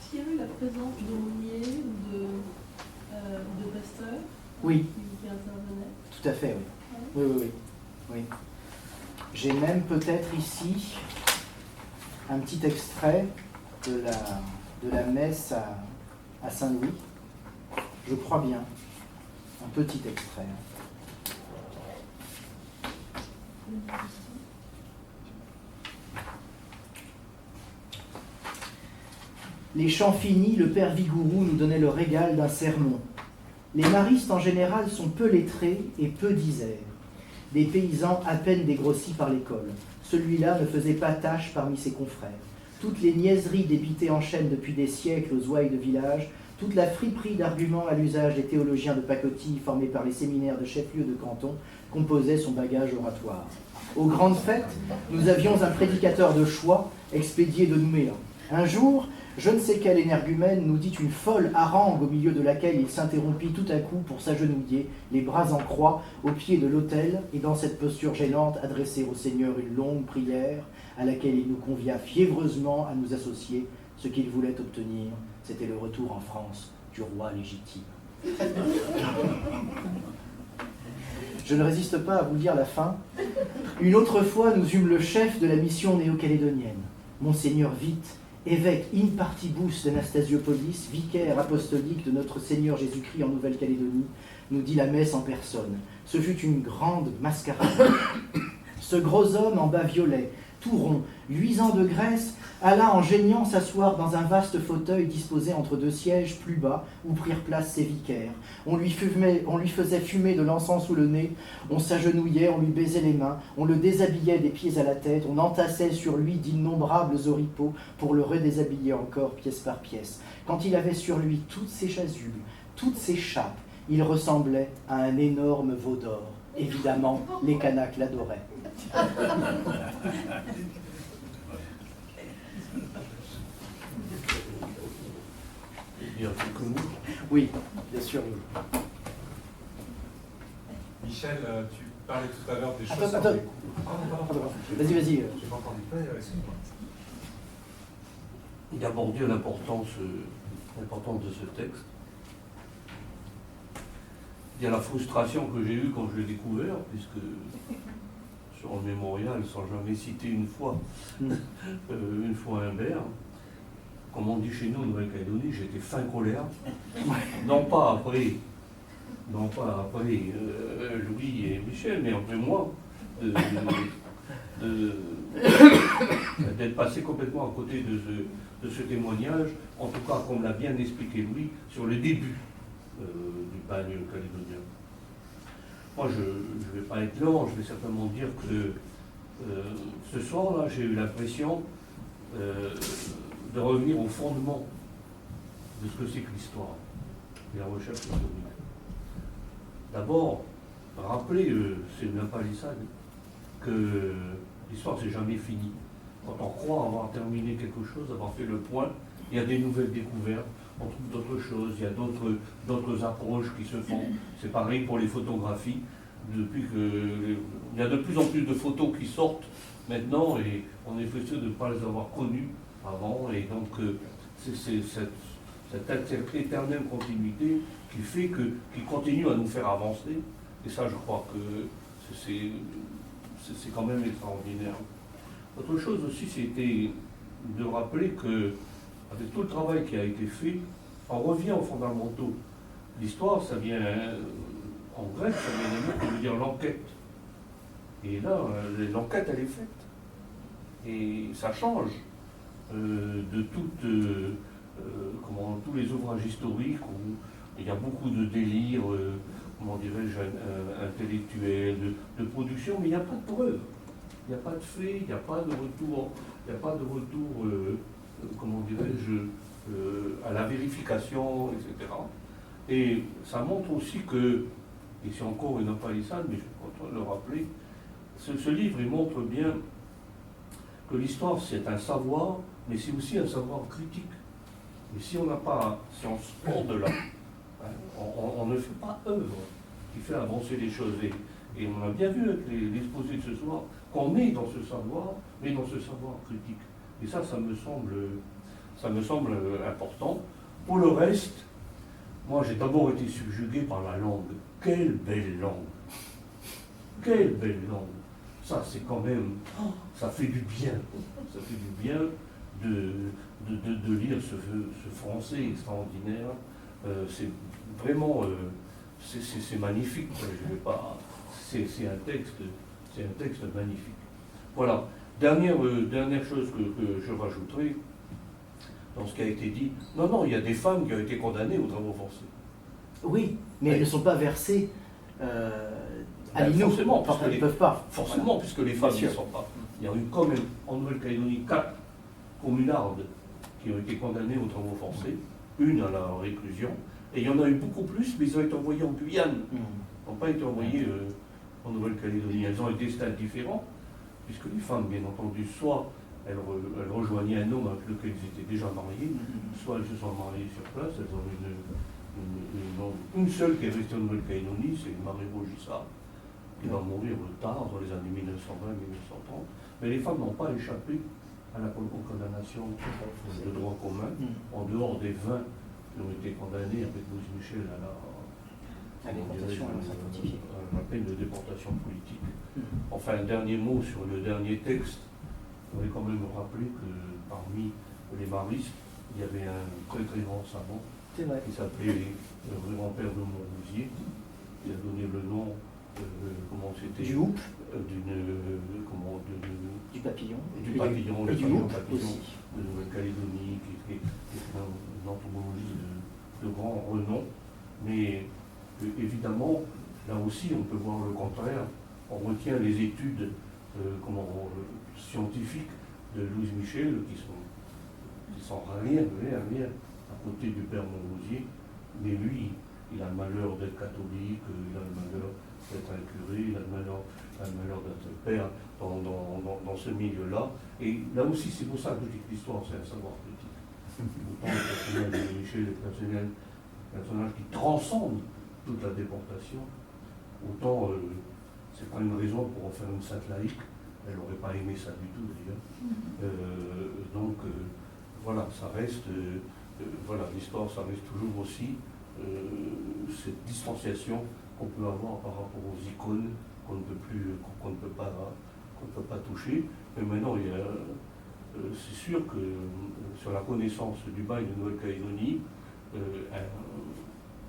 Est-ce qu'il y avait la présence d'aumôniers ou de pasteurs Oui. Qui intervenaient? Tout à fait, oui. Oui. J'ai même peut-être ici un petit extrait de la messe à Saint-Louis. Je crois bien. Un petit extrait. Les chants finis, le père Vigourou nous donnait le régal d'un sermon. Les maristes en général sont peu lettrés et peu disèrent. Des paysans à peine dégrossis par l'école. Celui-là ne faisait pas tâche parmi ses confrères. Toutes les niaiseries débitées en chaîne depuis des siècles aux ouailles de village, toute la friperie d'arguments à l'usage des théologiens de pacotille formés par les séminaires de chef-lieu de canton composaient son bagage oratoire. Aux grandes fêtes, nous avions un prédicateur de choix expédié de Nouméa. Un jour, je ne sais quel énergumène nous dit une folle harangue au milieu de laquelle il s'interrompit tout à coup pour s'agenouiller, les bras en croix, au pied de l'autel, et dans cette posture gênante adresser au Seigneur une longue prière à laquelle il nous convia fiévreusement à nous associer. Ce qu'il voulait obtenir, c'était le retour en France du roi légitime. Je ne résiste pas à vous lire la fin. Une autre fois, nous eûmes le chef de la mission néo-calédonienne, Monseigneur Vite, évêque in partibus d'Anastasiopolis, vicaire apostolique de notre Seigneur Jésus-Christ en Nouvelle-Calédonie, nous dit la messe en personne. Ce fut une grande mascarade. Ce gros homme en bas violet, tout rond, luisant de graisse, alla en geignant s'asseoir dans un vaste fauteuil disposé entre deux sièges plus bas où prirent place ses vicaires. On lui faisait fumer de l'encens sous le nez, on s'agenouillait, on lui baisait les mains, on le déshabillait des pieds à la tête, on entassait sur lui d'innombrables oripeaux pour le redéshabiller encore pièce par pièce. Quand il avait sur lui toutes ses chasubles, toutes ses chapes, il ressemblait à un énorme veau d'or. Évidemment, les Kanaks l'adoraient. Dire quelques mots. Oui, bien sûr. Michel, tu parlais tout à l'heure des choses. Attends. Pardon. Vas-y. J'ai pas entendu. Excuse-moi. Il aborde bien l'importance de ce texte. Il y a la frustration que j'ai eue quand je l'ai découvert, puisque sur le mémorial, sans jamais citer une fois Humbert, comme on dit chez nous en Nouvelle-Calédonie, j'étais fin colère. Non pas après Louis et Michel, mais après moi, d'être passé complètement à côté de ce témoignage, en tout cas comme l'a bien expliqué Louis, sur le début du bagne calédonien. Moi, je ne vais pas être lent, je vais simplement dire que ce soir-là, j'ai eu l'impression de revenir au fondement de ce que c'est que l'histoire et la recherche historique. D'abord, rappeler, c'est une impalissade, que l'histoire, c'est jamais fini. Quand on croit avoir terminé quelque chose, avoir fait le point, il y a des nouvelles découvertes, on trouve d'autres choses, il y a d'autres approches qui se font. C'est pareil pour les photographies. Il y a de plus en plus de photos qui sortent maintenant et on est frustré de ne pas les avoir connues avant. Et donc, c'est cette éternelle continuité qui continue à nous faire avancer. Et ça, je crois que c'est quand même extraordinaire. Autre chose aussi, c'était de rappeler que, avec tout le travail qui a été fait, on revient aux fondamentaux. L'histoire, ça vient, en grec, ça vient d'un mot qui veut dire l'enquête. Et là, l'enquête, elle est faite. Et ça change de tous les ouvrages historiques où il y a beaucoup de délire, comment dirais-je, intellectuel, de production, mais il n'y a pas de preuves. Il n'y a pas de faits, il n'y a pas de retour, comment dirais-je, à la vérification, etc. Et ça montre aussi que, et c'est encore une impalissade, mais je suis content de le rappeler, ce livre, il montre bien que l'histoire, c'est un savoir, mais c'est aussi un savoir critique. Et si on sort de là, on ne fait pas œuvre qui fait avancer les choses. Et on a bien vu avec l'exposé de ce soir qu'on est dans ce savoir, mais dans ce savoir critique. Et ça me semble important. Pour le reste, moi j'ai d'abord été subjugué par la langue. Quelle belle langue! Quelle belle langue! Ça, c'est quand même, ça fait du bien. Ça fait du bien de lire ce français extraordinaire. C'est vraiment, c'est magnifique. Je vais pas, c'est un texte magnifique. Voilà. Dernière chose que je rajouterai dans ce qui a été dit. Non, il y a des femmes qui ont été condamnées aux travaux forcés. Oui, mais elles ne sont pas versées à l'INO. Forcément, parce qu'elles ne peuvent pas. Forcément, Voilà. puisque les femmes n'y sont pas. Il y a eu quand même en Nouvelle-Calédonie 4 communardes qui ont été condamnées aux travaux forcés, une à la réclusion, et il y en a eu beaucoup plus, mais ils ont été envoyés en Guyane. Ils n'ont pas été envoyés en Nouvelle-Calédonie. Elles ont un destin différent, puisque les femmes, bien entendu, soit elles rejoignaient un homme avec lequel ils étaient déjà mariés, soit elles se sont mariées sur place. Elles ont une seule qui est restée en Nouvelle-Calédonie, c'est Marie Rogissard, qui va mourir tard, dans les années 1920-1930. Mais les femmes n'ont pas échappé à la condamnation de droit commun, en dehors des 20 qui ont été condamnés avec Louis Michel à la peine de déportation politique. Enfin, un dernier mot sur le dernier texte. Je voudrais quand même rappeler que parmi les maristes, il y avait un très très grand savant qui s'appelait le grand-père de Montrousier, qui a donné le nom, du houppe, du papillon, et du houppe aussi. De Nouvelle-Calédonie, qui est un entomologiste de grand renom. Mais évidemment, là aussi, on peut voir le contraire. On retient les études scientifiques de Louise Michel, qui sont rien à côté du père Montlosier. Mais lui, il a le malheur d'être catholique, il a le malheur. d'être un curé, il a le malheur d'être père dans ce milieu-là. Et là aussi, c'est pour ça que je dis que l'histoire, c'est un savoir politique. Autant le personnage de Michel est un personnage qui transcende toute la déportation, autant c'est pas une raison pour en faire une sainte laïque. Elle n'aurait pas aimé ça du tout d'ailleurs. Donc voilà, ça reste, voilà, l'histoire, ça reste toujours aussi cette distanciation qu'on peut avoir par rapport aux icônes qu'on ne peut pas toucher. Mais maintenant, c'est sûr que sur la connaissance du bail de Nouvelle-Calédonie,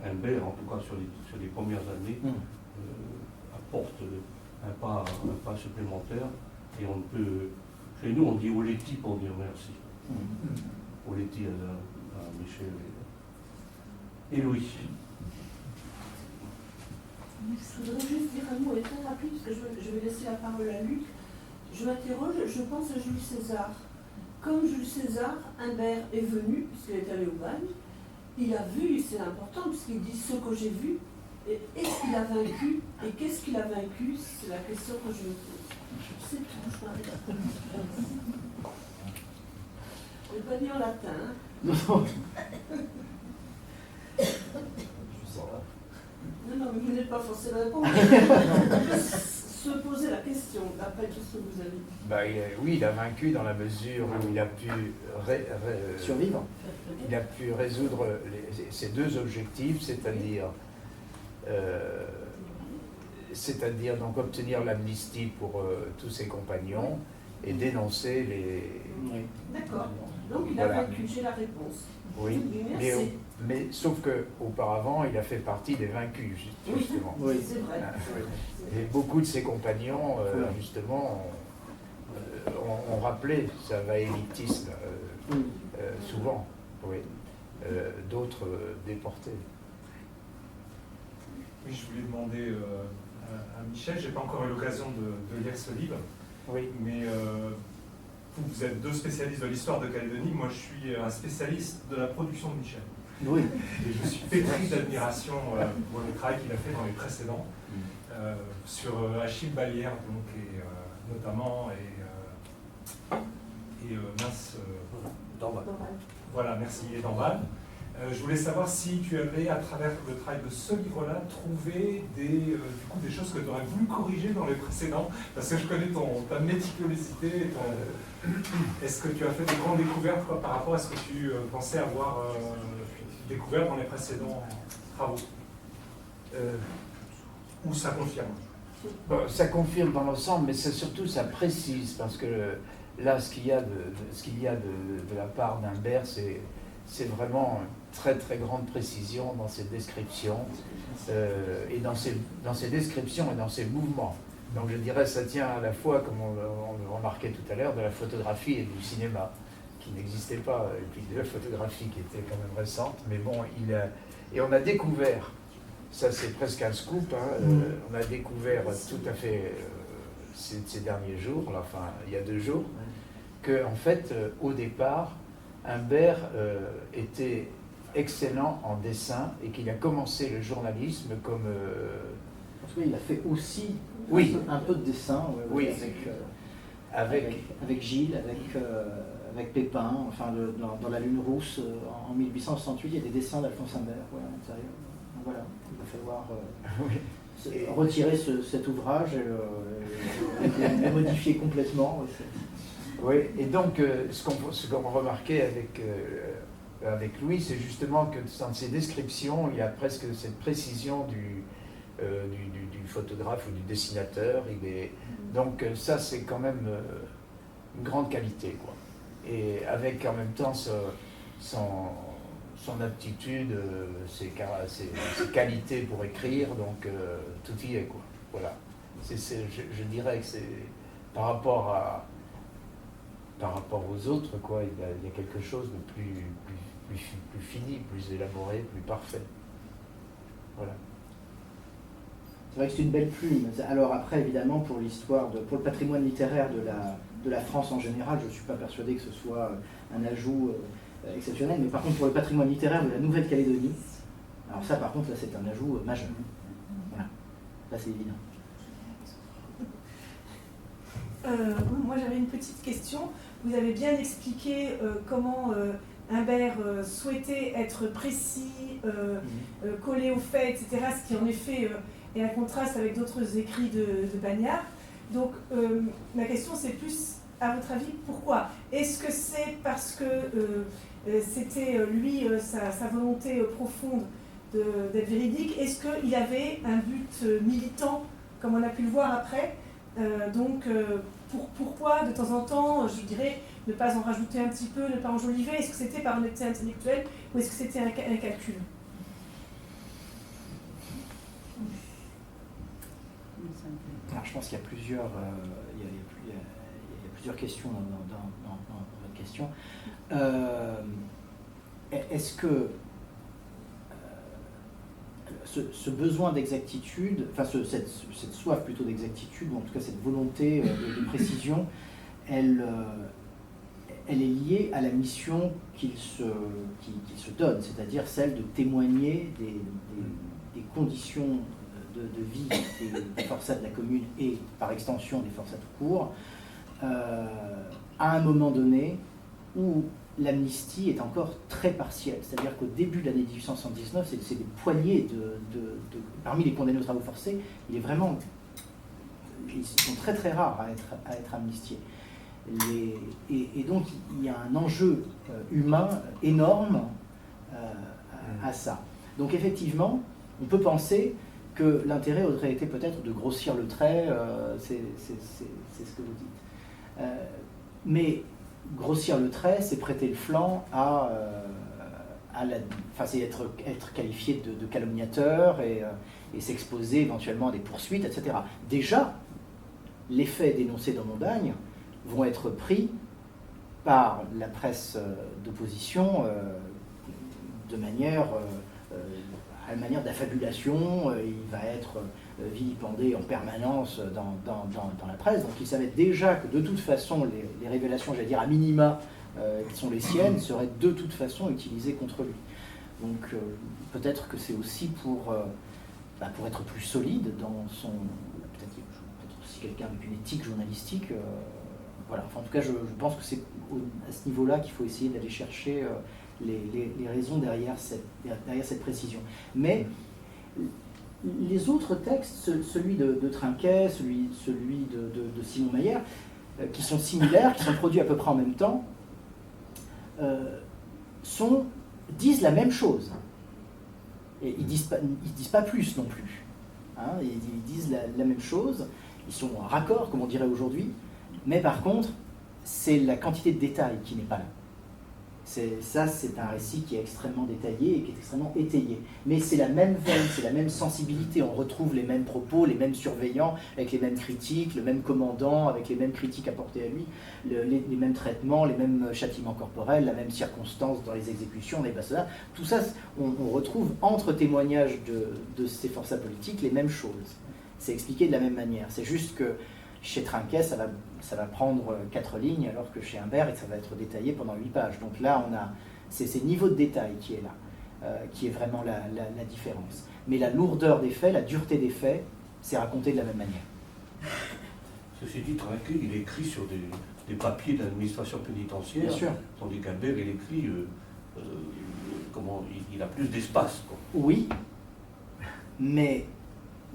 Humbert, en tout cas sur les premières années, apporte un pas supplémentaire. Et on peut, chez nous, on dit Oleti pour dire merci. Oleti à Michel et Louis. Je voudrais juste dire un mot très rapide, parce que je vais laisser la parole à Luc. Je m'interroge, je pense à Jules César. Comme Jules César, Humbert est venu, puisqu'il est allé au bagne, il a vu, c'est important, puisqu'il dit ce que j'ai vu, et est-ce qu'il a vaincu, et qu'est-ce qu'il a vaincu, c'est la question que je me pose. C'est tout, je m'arrête. Le bagne en latin. Non. Non, mais vous n'êtes pas forcé de répondre. On peut se poser la question, d'après tout ce que vous avez dit. Oui, il a vaincu dans la mesure où il a pu Survivre. Il a pu résoudre ces deux objectifs, c'est-à-dire donc obtenir l'amnistie pour tous ses compagnons et dénoncer les... Oui. D'accord. Donc il a vaincu, j'ai la réponse. Oui, Merci. mais sauf qu'auparavant, il a fait partie des vaincus, justement. Oui. C'est vrai. Et beaucoup de ses compagnons, justement, ont rappelé ça va élitisme, souvent, oui. D'autres déportés. Oui, je voulais demander à Michel, j'ai pas encore eu l'occasion de lire ce livre, Oui. mais vous êtes deux spécialistes de l'histoire de Calédonie, moi je suis un spécialiste de la production de Michel. Oui. Et je suis pétri d'admiration pour le travail qu'il a fait dans les précédents, sur Achille Ballière, donc, et, notamment, et mince... D'Enval. Voilà, merci, et d'Enval. Je voulais savoir si tu avais, à travers le travail de ce livre-là, trouvé des choses que tu aurais voulu corriger dans les précédents, parce que je connais ta méticulosité. Est-ce que tu as fait de grandes découvertes par rapport à ce que tu pensais avoir découvert dans les précédents travaux Ou ça confirme? Ça confirme dans l'ensemble, mais c'est surtout ça précise, parce que là, ce qu'il y a de la part d'Humbert, c'est vraiment une très très grande précision dans ses descriptions, et dans ses descriptions et dans ses mouvements. Donc je dirais ça tient à la fois, comme on le remarquait tout à l'heure, de la photographie et du cinéma, qui n'existait pas, et puis de la photographie qui était quand même récente, mais bon, et on a découvert, ça c'est presque un scoop, on a découvert tout à fait ces derniers jours, enfin il y a 2 jours, que en fait au départ, Humbert était excellent en dessin et qu'il a commencé le journalisme comme... Parce qu'il a fait aussi oui. un peu de dessin, oui. avec Gilles, avec Pépin, enfin dans La Lune Rousse, en 1868, il y a des dessins d'Alphonse Humbert à l'intérieur. Donc voilà, il va falloir retirer cet ouvrage et le modifier complètement. Oui, et donc ce qu'on remarquait avec Louis, c'est justement que dans ses descriptions, il y a presque cette précision du photographe ou du dessinateur. Donc ça, c'est quand même une grande qualité, quoi. Et avec en même temps son aptitude, ses qualités pour écrire, donc tout y est, quoi. Voilà. Je dirais que c'est par rapport aux autres, quoi, il y a quelque chose de plus fini, plus élaboré, plus parfait. Voilà. C'est vrai que c'est une belle plume. Alors après, évidemment, pour le patrimoine littéraire de la France en général, je ne suis pas persuadé que ce soit un ajout exceptionnel, mais par contre pour le patrimoine littéraire de la Nouvelle-Calédonie, alors ça par contre là c'est un ajout majeur. Voilà. Là, c'est évident. Moi, j'avais une petite question. Vous avez bien expliqué comment Humbert souhaitait être précis, collé aux faits, etc., ce qui en effet est un contraste avec d'autres écrits de Bagnard. Donc, ma question, c'est plus, à votre avis, pourquoi? Est-ce que c'est parce que c'était, lui, sa volonté profonde d'être véridique? Est-ce qu'il avait un but militant, comme on a pu le voir après? Pourquoi, de temps en temps, je dirais, ne pas en rajouter un petit peu, ne pas enjoliver? Est-ce que c'était par honnêteté intellectuelle ou est-ce que c'était un calcul? Alors, je pense qu'il y a plusieurs, il y a plusieurs questions dans votre question. Est-ce que ce besoin d'exactitude, enfin cette soif plutôt d'exactitude, ou en tout cas cette volonté de précision, elle est liée à la mission qu'il se donne, c'est-à-dire celle de témoigner des conditions de vie des forçats de la commune et par extension des forçats tout court, à un moment donné où l'amnistie est encore très partielle. C'est-à-dire qu'au début de l'année 1879, c'est des poignées parmi les condamnés aux travaux forcés, ils sont très très rares à être amnistiés. Et donc il y a un enjeu humain énorme à ça. Donc effectivement, on peut penser que l'intérêt aurait été peut-être de grossir le trait, c'est ce que vous dites. Mais grossir le trait, c'est prêter le flanc c'est être qualifié de calomniateur et s'exposer éventuellement à des poursuites, etc. Déjà, les faits dénoncés dans Mondagne vont être pris par la presse d'opposition de manière d'affabulation. Il va être vilipendé en permanence dans la presse. Donc il savait déjà que de toute façon les révélations, j'allais dire à minima, qui sont les siennes, seraient de toute façon utilisées contre lui. Donc peut-être que c'est aussi pour être plus solide dans son... Peut-être aussi quelqu'un avec une éthique journalistique. Voilà. Enfin, en tout cas, je pense que c'est à ce niveau-là qu'il faut essayer d'aller chercher les raisons derrière cette précision. Mais les autres textes, celui de Trinquet, celui de Simon Maillère, qui sont similaires, qui sont produits à peu près en même temps, disent la même chose. Et ils disent pas plus non plus. Hein, ils disent la même chose, ils sont en raccord, comme on dirait aujourd'hui, mais par contre, c'est la quantité de détails qui n'est pas là. C'est un récit qui est extrêmement détaillé et qui est extrêmement étayé. Mais c'est la même veine, c'est la même sensibilité. On retrouve les mêmes propos, les mêmes surveillants, avec les mêmes critiques, le même commandant, avec les mêmes critiques apportées à lui, les mêmes traitements, les mêmes châtiments corporels, la même circonstance dans les exécutions, les bastonnades. Tout ça, on retrouve entre témoignages de ces forçats politiques les mêmes choses. C'est expliqué de la même manière. C'est juste que chez Trinquet, ça va prendre 4 lignes, alors que chez Humbert, ça va être détaillé pendant 8 pages. Donc là, c'est ce niveau de détail qui est là, qui est vraiment la différence. Mais la lourdeur des faits, la dureté des faits, c'est raconté de la même manière. Ceci dit, Trinquet, il écrit sur des papiers d'administration pénitentiaire, bien sûr, tandis qu'Humbert, il écrit, il a plus d'espace. Oui, mais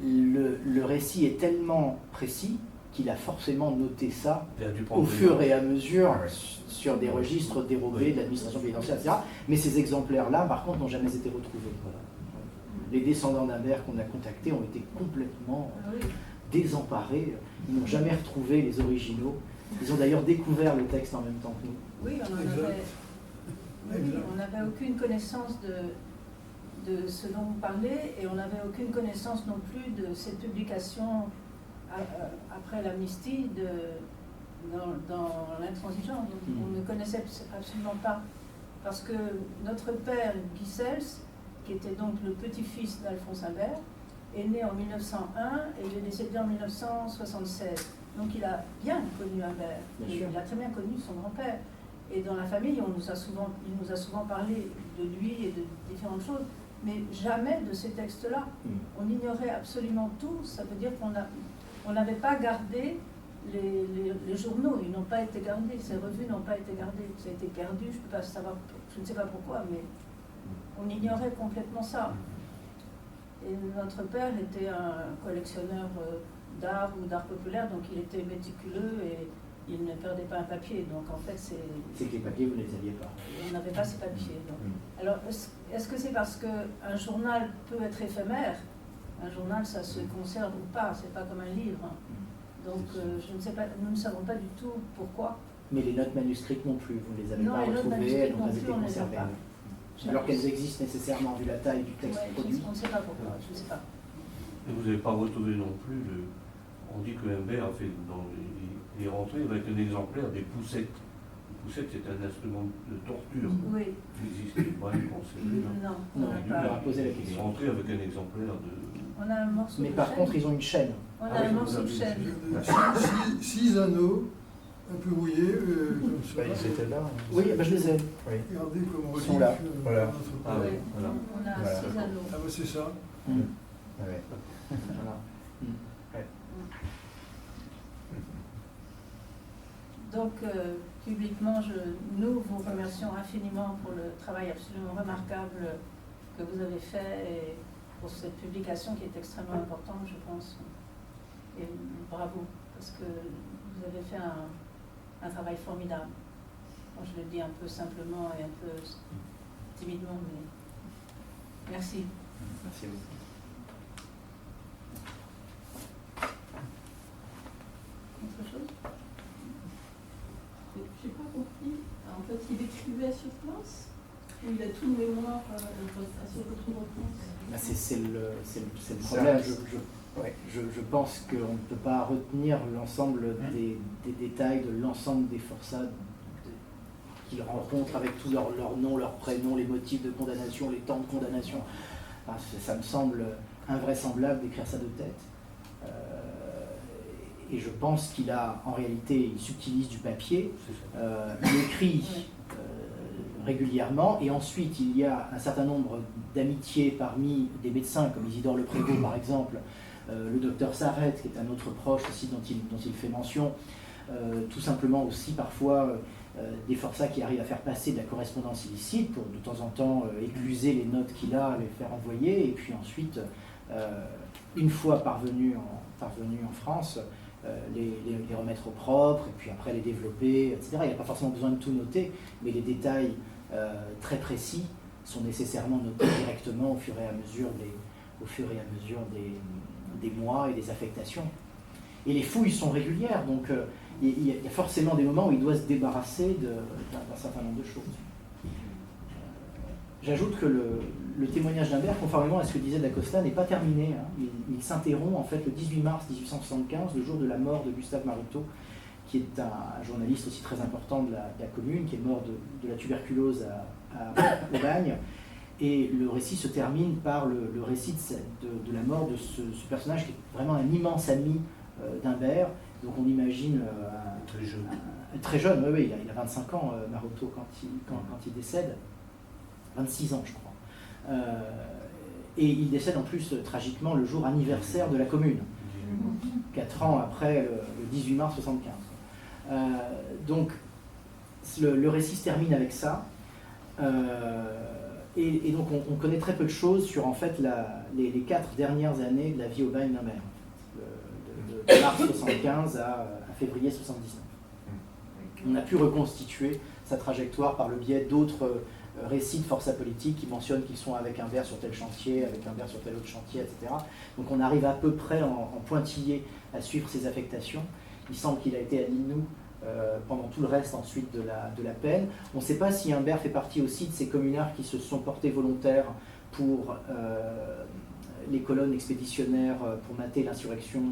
le récit est tellement précis qu'il a forcément noté ça au fur et à mesure sur des registres dérobés de l'administration pénitentiaire, etc. Mais ces exemplaires-là, par contre, n'ont jamais été retrouvés. Voilà. Les descendants d'Humbert qu'on a contactés ont été complètement désemparés. Ils n'ont jamais retrouvé les originaux. Ils ont d'ailleurs découvert le texte en même temps que nous. Oui, on n'avait aucune connaissance de ce dont vous parlez, et on n'avait aucune connaissance non plus de cette publication après l'amnistie dans l'intransigeance. On ne connaissait absolument pas. Parce que notre père, Guy Sels, qui était donc le petit-fils d'Alphonse Humbert, est né en 1901 et il est décédé en 1976. Donc il a bien connu Humbert. Il a très bien connu son grand-père. Et dans la famille, il nous a souvent parlé de lui et de différentes choses. mais jamais de ces textes-là. On ignorait absolument tout, ça veut dire qu'on n'avait pas gardé les journaux, ils n'ont pas été gardés, ces revues n'ont pas été gardées, ça a été perdu, je ne sais pas pourquoi, mais on ignorait complètement ça. Et notre père était un collectionneur d'art ou d'art populaire, donc il était méticuleux et il ne perdait pas un papier. Donc en fait, c'est que les papiers, vous ne les aviez pas. On n'avait pas ces papiers. Donc. Alors, est-ce que c'est parce qu'un journal peut être éphémère? Un journal, ça se conserve ou pas, c'est pas comme un livre. Donc je ne sais pas, nous ne savons pas du tout pourquoi. Mais les notes manuscrites non plus, vous ne les avez non, pas les retrouvées, elles n'ont pas été on les a conservées. pas. Alors qu'elles existent nécessairement vu la taille du texte produit. On ne sait pas pourquoi, je ne sais pas. Et vous n'avez pas retrouvé non plus, on dit que Humbert a fait dans les rentrées avec un exemplaire des poussettes. Les poussettes, c'est un instrument de torture Oui. qui existait pas, conservé. Non, Non, on n'a on leur a pas. posé la Il est question. rentré avec un exemplaire de... On a un morceau Mais de par chaîne. contre, ils ont une chaîne. On a Ah oui, un vous morceau de avez- chaîne. 6 anneaux, un peu rouillés, comme ça. Bah, ils étaient là. Oui, bah, je les ai. Oui. Gardés comme Ils relique. sont là. Voilà. dans notre Ah pays. oui, voilà. On a Voilà. 6 anneaux. Ah bah c'est ça. Ouais. Voilà. Donc, publiquement, nous vous remercions infiniment pour le travail absolument remarquable que vous avez fait et pour cette publication qui est extrêmement importante, je pense. Et bravo, parce que vous avez fait un travail formidable. Bon, je le dis un peu simplement et un peu timidement, mais merci. Merci à vous. Autre chose? Je n'ai pas compris. En fait, il écrivait sur place ou il a tout le mémoire sur votre repense? Bah, c'est le problème. Je pense qu'on ne peut pas retenir l'ensemble des détails de l'ensemble des forçats qu'ils rencontrent avec tous leurs noms, leurs prénoms, les motifs de condamnation, les temps de condamnation. Enfin, ça me semble invraisemblable d'écrire ça de tête. Et je pense qu'il a, en réalité, il subtilise du papier, il écrit régulièrement, et ensuite il y a un certain nombre d'amitiés parmi des médecins, comme Isidore Le Prévost par exemple, le docteur Sarrette, qui est un autre proche aussi dont il fait mention, tout simplement aussi parfois des forçats qui arrivent à faire passer de la correspondance illicite pour de temps en temps écluser les notes qu'il a, les faire envoyer, et puis ensuite, une fois parvenu en France, les remettre au propre, et puis après les développer, etc. Il n'y a pas forcément besoin de tout noter, mais les détails très précis sont nécessairement notés directement au fur et à mesure des mois et des affectations. Et les fouilles sont régulières, donc il y a forcément des moments où il doit se débarrasser d'un certain nombre de choses. J'ajoute que le témoignage d'Humbert, conformément à ce que disait Dacosta, n'est pas terminé. Hein. Il s'interrompt en fait le 18 mars 1875, le jour de la mort de Gustave Maritot, qui est un journaliste aussi très important de la commune, qui est mort de la tuberculose au Bagne. Et le récit se termine par le récit de la mort de ce personnage qui est vraiment un immense ami d'Humbert. Donc on imagine Très jeune. très jeune, oui, il a 25 ans, Maritot, quand il décède. 26 ans, je crois. Et il décède en plus tragiquement le jour anniversaire de la commune, 4 ans après le 18 mars 75. Donc le récit se termine avec ça. Et donc on connaît très peu de choses sur en fait les 4 dernières années de la vie au Bagne d'Humbert, de mars 75 à février 79. On a pu reconstituer sa trajectoire par le biais d'autres récits de forçats politiques qui mentionnent qu'ils sont avec Humbert sur tel chantier, avec Humbert sur tel autre chantier, etc. Donc on arrive à peu près en pointillé à suivre ses affectations. Il semble qu'il a été à Limoux pendant tout le reste ensuite de la peine. On ne sait pas si Humbert fait partie aussi de ces communards qui se sont portés volontaires pour les colonnes expéditionnaires pour mater l'insurrection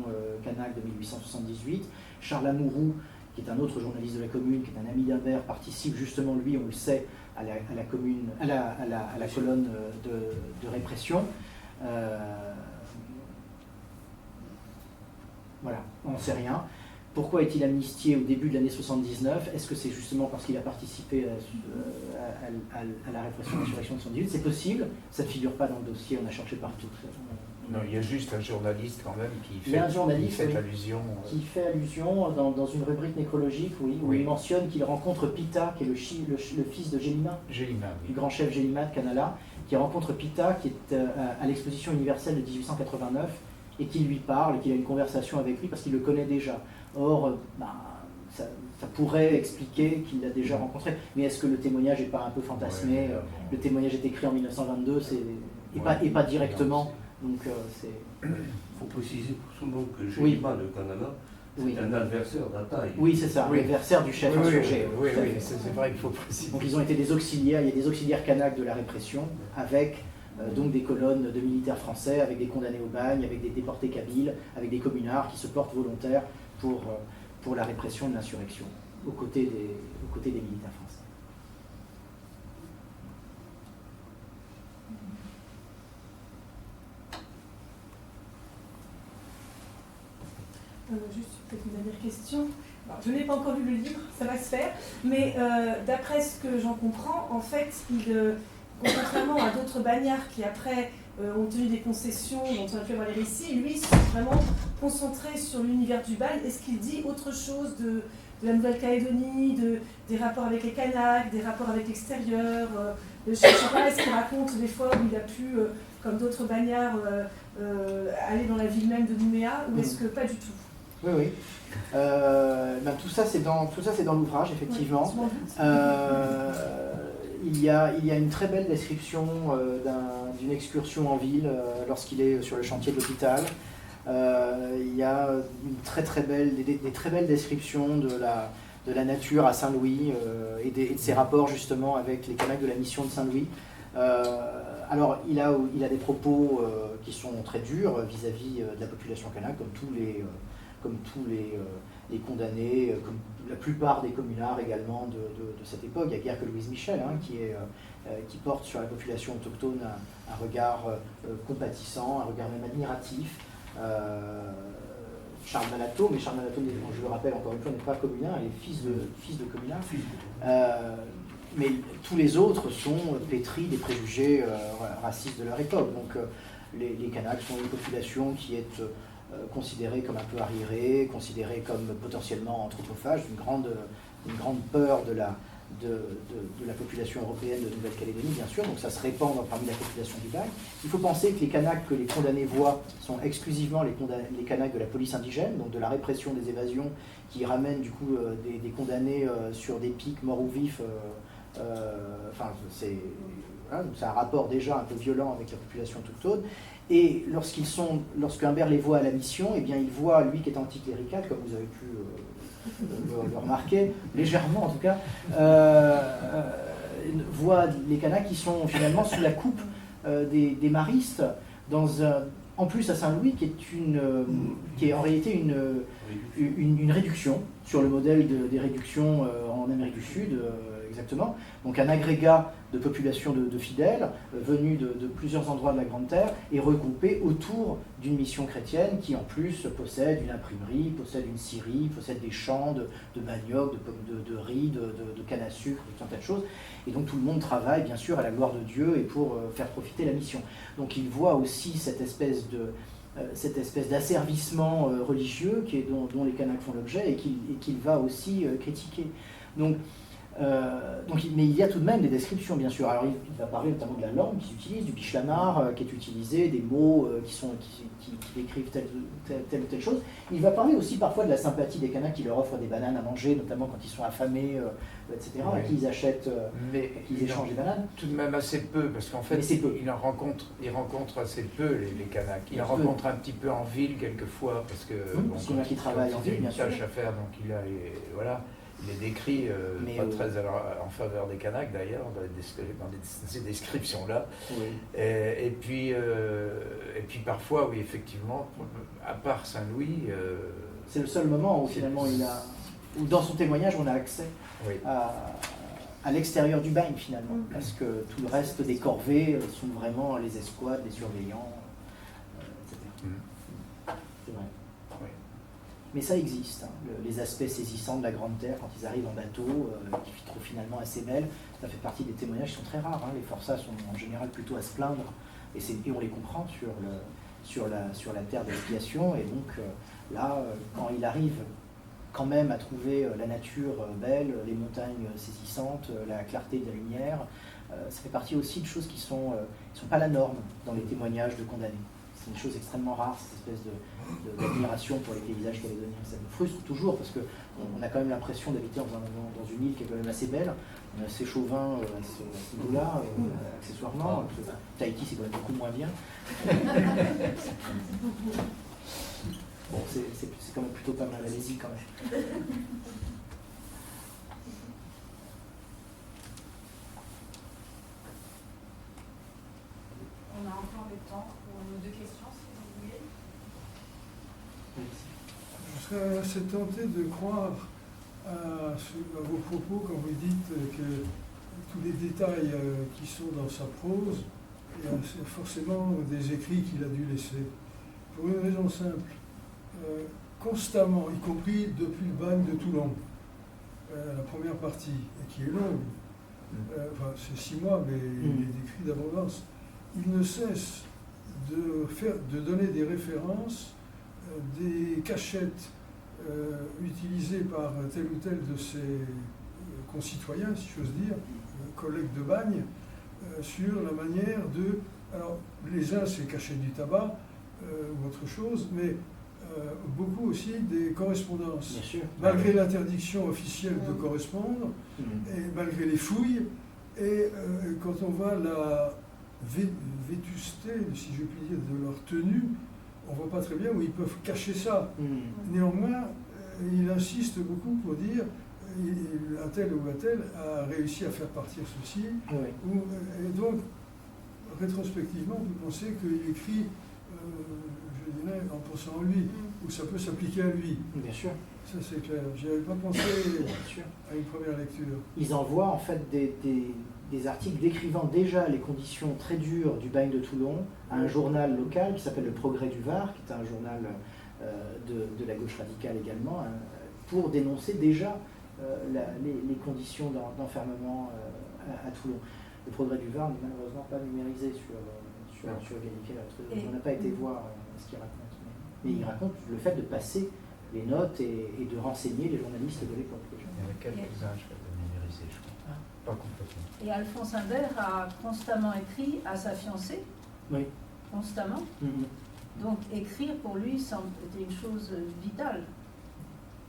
Canaque de 1878. Charles Amouroux, qui est un autre journaliste de la commune, qui est un ami d'Humbert, participe justement, lui, on le sait, à la colonne de répression. Voilà, on n'en sait rien. Pourquoi est-il amnistié au début de l'année 79? Est-ce que c'est justement parce qu'il a participé à la répression de l'insurrection de 78? C'est possible, ça ne figure pas dans le dossier, on a cherché partout. Non, il y a juste un journaliste quand même qui Il y a un journaliste, qui fait oui, allusion. qui fait allusion dans une rubrique nécrologique, oui, où Oui. il mentionne qu'il rencontre Pita, qui est le fils de Gélina, Gélina, du oui. grand chef Gélina de Canala, qui rencontre Pita, qui est à l'exposition universelle de 1889, et qui lui parle, et qu'il a une conversation avec lui parce qu'il le connaît déjà. Or, ça pourrait expliquer qu'il l'a déjà rencontré. Mais est-ce que le témoignage n'est pas un peu fantasmé? Le témoignage est écrit en 1922, et pas directement. Donc, c'est... Il faut préciser pour tout le monde que Oui. Gélina de Canala, c'est Oui. un adversaire d'Ataï. Oui, c'est ça, Oui. l'adversaire du chef insurgé. Oui, Tout à oui, fait. c'est vrai qu'il faut préciser. Donc ils ont été des auxiliaires, il y a des auxiliaires canaques de la répression, avec donc des colonnes de militaires français, avec des condamnés au bagne, avec des déportés kabyles, avec des communards qui se portent volontaires pour la répression de l'insurrection, aux côtés des militaires français. Juste peut-être une dernière question. Alors, je n'ai pas encore lu le livre, ça va se faire, mais d'après ce que j'en comprends, en fait, contrairement à d'autres bagnards qui après ont tenu des concessions dont on a pu avoir les récits, lui s'est vraiment concentré sur l'univers du bagne. Est-ce qu'il dit autre chose de la Nouvelle-Calédonie, des rapports avec les Kanaks, des rapports avec l'extérieur? Je ne sais pas, est-ce qu'il raconte des fois où il a pu, comme d'autres bagnards, aller dans la ville même de Nouméa, ou est-ce que pas du tout? Oui, oui. Tout ça, c'est dans l'ouvrage, effectivement. Ouais, je m'en doute. Il y a une très belle description d'une excursion en ville lorsqu'il est sur le chantier de l'hôpital. Il y a des très belles descriptions de la nature à Saint-Louis et de ses rapports justement avec les Kanaks de la mission de Saint-Louis. Alors, il a des propos qui sont très durs vis-à-vis de la population kanak, comme tous les condamnés, comme la plupart des communards également de cette époque. Il y a guère que Louise Michel qui porte sur la population autochtone un regard compatissant, un regard même admiratif. Charles Malato, mais Charles Malato, je le rappelle encore une fois, n'est pas communard, il est fils de communard. Mais tous les autres sont pétris des préjugés racistes de leur époque. Donc les Kanaks sont une population qui est considérée comme un peu arriérée, considérée comme potentiellement anthropophage, une grande peur de la population européenne de Nouvelle-Calédonie, bien sûr, donc ça se répand parmi la population du bagne. Il faut penser que les Kanaks que les condamnés voient sont exclusivement les Kanaks de la police indigène, donc de la répression des évasions, qui ramènent du coup des condamnés sur des pics morts ou vifs. C'est un rapport déjà un peu violent avec la population autochtone. Et lorsque Humbert les voit à la mission, eh bien, il voit, lui qui est anticlérical, comme vous avez pu le remarquer, légèrement en tout cas, voit les Kanaks qui sont finalement sous la coupe des maristes, en plus à Saint-Louis, qui est en réalité une réduction, sur le modèle des réductions en Amérique du Sud, exactement. Donc un agrégat de population de fidèles venus de plusieurs endroits de la Grande Terre et regroupés autour d'une mission chrétienne qui en plus possède une imprimerie, possède une scierie, possède des champs de manioc, de riz, de canne à sucre, tout un tas de choses. Et donc tout le monde travaille bien sûr à la gloire de Dieu et pour faire profiter la mission. Donc il voit aussi cette espèce d'asservissement religieux dont les Kanaks font l'objet et qu'il va aussi critiquer. Mais il y a tout de même des descriptions, bien sûr. Alors, il va parler notamment de la langue qu'ils utilisent, du bishlamar qui est utilisé, des mots qui décrivent telle ou telle chose. Il va parler aussi parfois de la sympathie des Kanaks qui leur offrent des bananes à manger, notamment quand ils sont affamés, etc., Oui. à qui ils achètent, Mais qu'ils échangent des bananes. tout de même assez peu, parce qu'en fait, il rencontre assez peu les Kanaks. Il en rencontre un petit peu en ville quelquefois, parce que parce qu'il y en a qui travaillent en ville, bien sûr. Il a une tâche à faire, donc il est décrit pas très en faveur des Kanaks d'ailleurs, dans ces descriptions-là. Oui. Et puis parfois, oui, effectivement, à part Saint-Louis... C'est le seul moment où finalement où dans son témoignage on a accès Oui. à l'extérieur du bagne finalement, parce que tout le reste des corvées sont vraiment les escouades, les surveillants, etc. C'est vrai. Oui. Mais ça existe, hein. Les aspects saisissants de la Grande Terre quand ils arrivent en bateau, qui trouvent finalement assez belle, ça fait partie des témoignages qui sont très rares, hein. Les forçats sont en général plutôt à se plaindre, et on les comprend sur la terre d'expiation, et donc là, quand il arrive quand même à trouver la nature belle, les montagnes saisissantes, la clarté de la lumière, ça fait partie aussi de choses qui sont pas la norme dans les témoignages de condamnés. C'est une chose extrêmement rare, cette espèce d'admiration pour les paysages calédoniens. Ça me frustre toujours parce qu'on a quand même l'impression d'habiter dans une île qui est quand même assez belle. On est assez chauvin à ce niveau-là, accessoirement. Tahiti, c'est quand même beaucoup moins bien. Bon, c'est quand même plutôt pas mal, allez-y quand même. On a encore le temps pour nos 2 questions, si vous voulez. Je serais assez tenté de croire à vos propos quand vous dites que tous les détails qui sont dans sa prose, c'est forcément des écrits qu'il a dû laisser. Pour une raison simple. Constamment, y compris depuis le bagne de Toulon, la première partie, et qui est longue, enfin c'est 6 mois, mais il est décrit d'abondance, il ne cesse de donner des références, des cachettes utilisées par tel ou tel de ses concitoyens, si j'ose dire, collègues de bagne, sur la manière de... Alors, les uns, c'est cachettes du tabac, ou autre chose, mais beaucoup aussi des correspondances. Bien sûr. Malgré l'interdiction officielle de correspondre, et malgré les fouilles, et quand on voit la vétusté, si je puis dire, de leur tenue, on ne voit pas très bien où ils peuvent cacher ça. Néanmoins, il insiste beaucoup pour dire un tel ou un tel a réussi à faire partir ceci. Oui. Et donc, rétrospectivement, vous pensez qu'il écrit, je dirais, en pensant à lui, ou ça peut s'appliquer à lui. Bien sûr. Ça, c'est clair. Je n'avais pas pensé à une première lecture. Ils envoient en fait des articles décrivant déjà les conditions très dures du bagne de Toulon à un journal local qui s'appelle Le Progrès du Var, qui est un journal de la gauche radicale également, hein, pour dénoncer déjà les conditions d'enfermement à Toulon. Le Progrès du Var n'est malheureusement pas numérisé sur Gallica. On n'a pas été voir ce qu'il raconte. Mais il raconte le fait de passer les notes et de renseigner les journalistes de l'époque. Il y avait quelques-uns, je l'avais numérisé, je crois. Pas complètement. Et Alphonse Imbert a constamment écrit à sa fiancée. Oui. Constamment. Donc écrire pour lui était une chose vitale.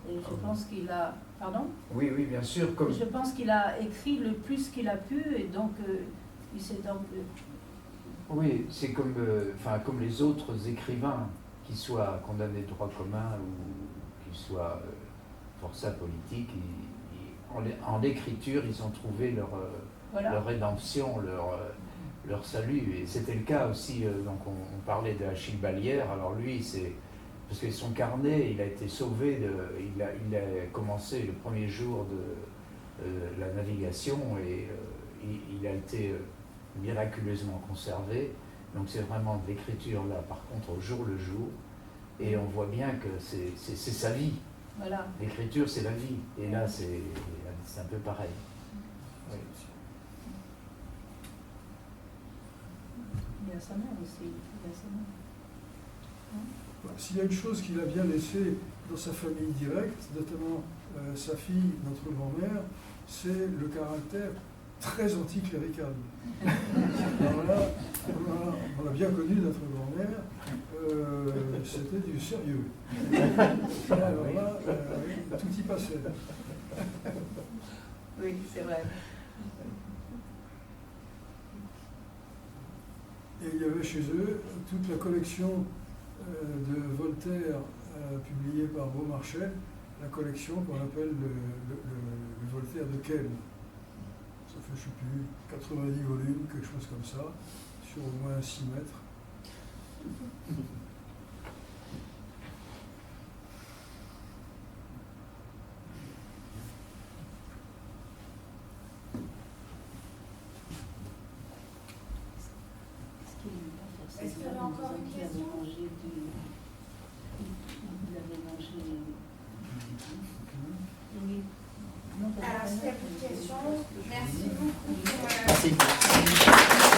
Et je pense qu'il a... Pardon ? Oui, oui, bien sûr. Comme... Je pense qu'il a écrit le plus qu'il a pu et donc il s'est... Oui, c'est comme les autres écrivains, qu'ils soient condamnés de droit commun ou qu'ils soient forçats politiques, en l'écriture, ils ont trouvé leur rédemption, leur salut. Et c'était le cas aussi, donc on parlait de Achille Ballière, alors lui, c'est parce que son carnet, il a été sauvé, il a commencé le premier jour de la navigation et il a été miraculeusement conservé. Donc c'est vraiment de l'écriture là, par contre, au jour le jour. Et on voit bien que c'est sa vie. Voilà. L'écriture, c'est la vie. Et là, c'est un peu pareil. Oui. Il y a sa mère aussi. S'il y a une chose qu'il a bien laissée dans sa famille directe, notamment sa fille, notre grand-mère, c'est le caractère très anticlérical. Alors là, on a bien connu notre grand-mère, c'était du sérieux. Alors là, tout y passait. Oui, c'est vrai. Et il y avait chez eux toute la collection de Voltaire publiée par Beaumarchais, la collection qu'on appelle le Voltaire de Quelle. Ça fait, je ne sais plus, 90 volumes, quelque chose comme ça, sur au moins 6 mètres. Est-ce qu'il y avait encore une question ? Il avait mangé Alors, s'il n'y a plus de questions, merci beaucoup pour Merci.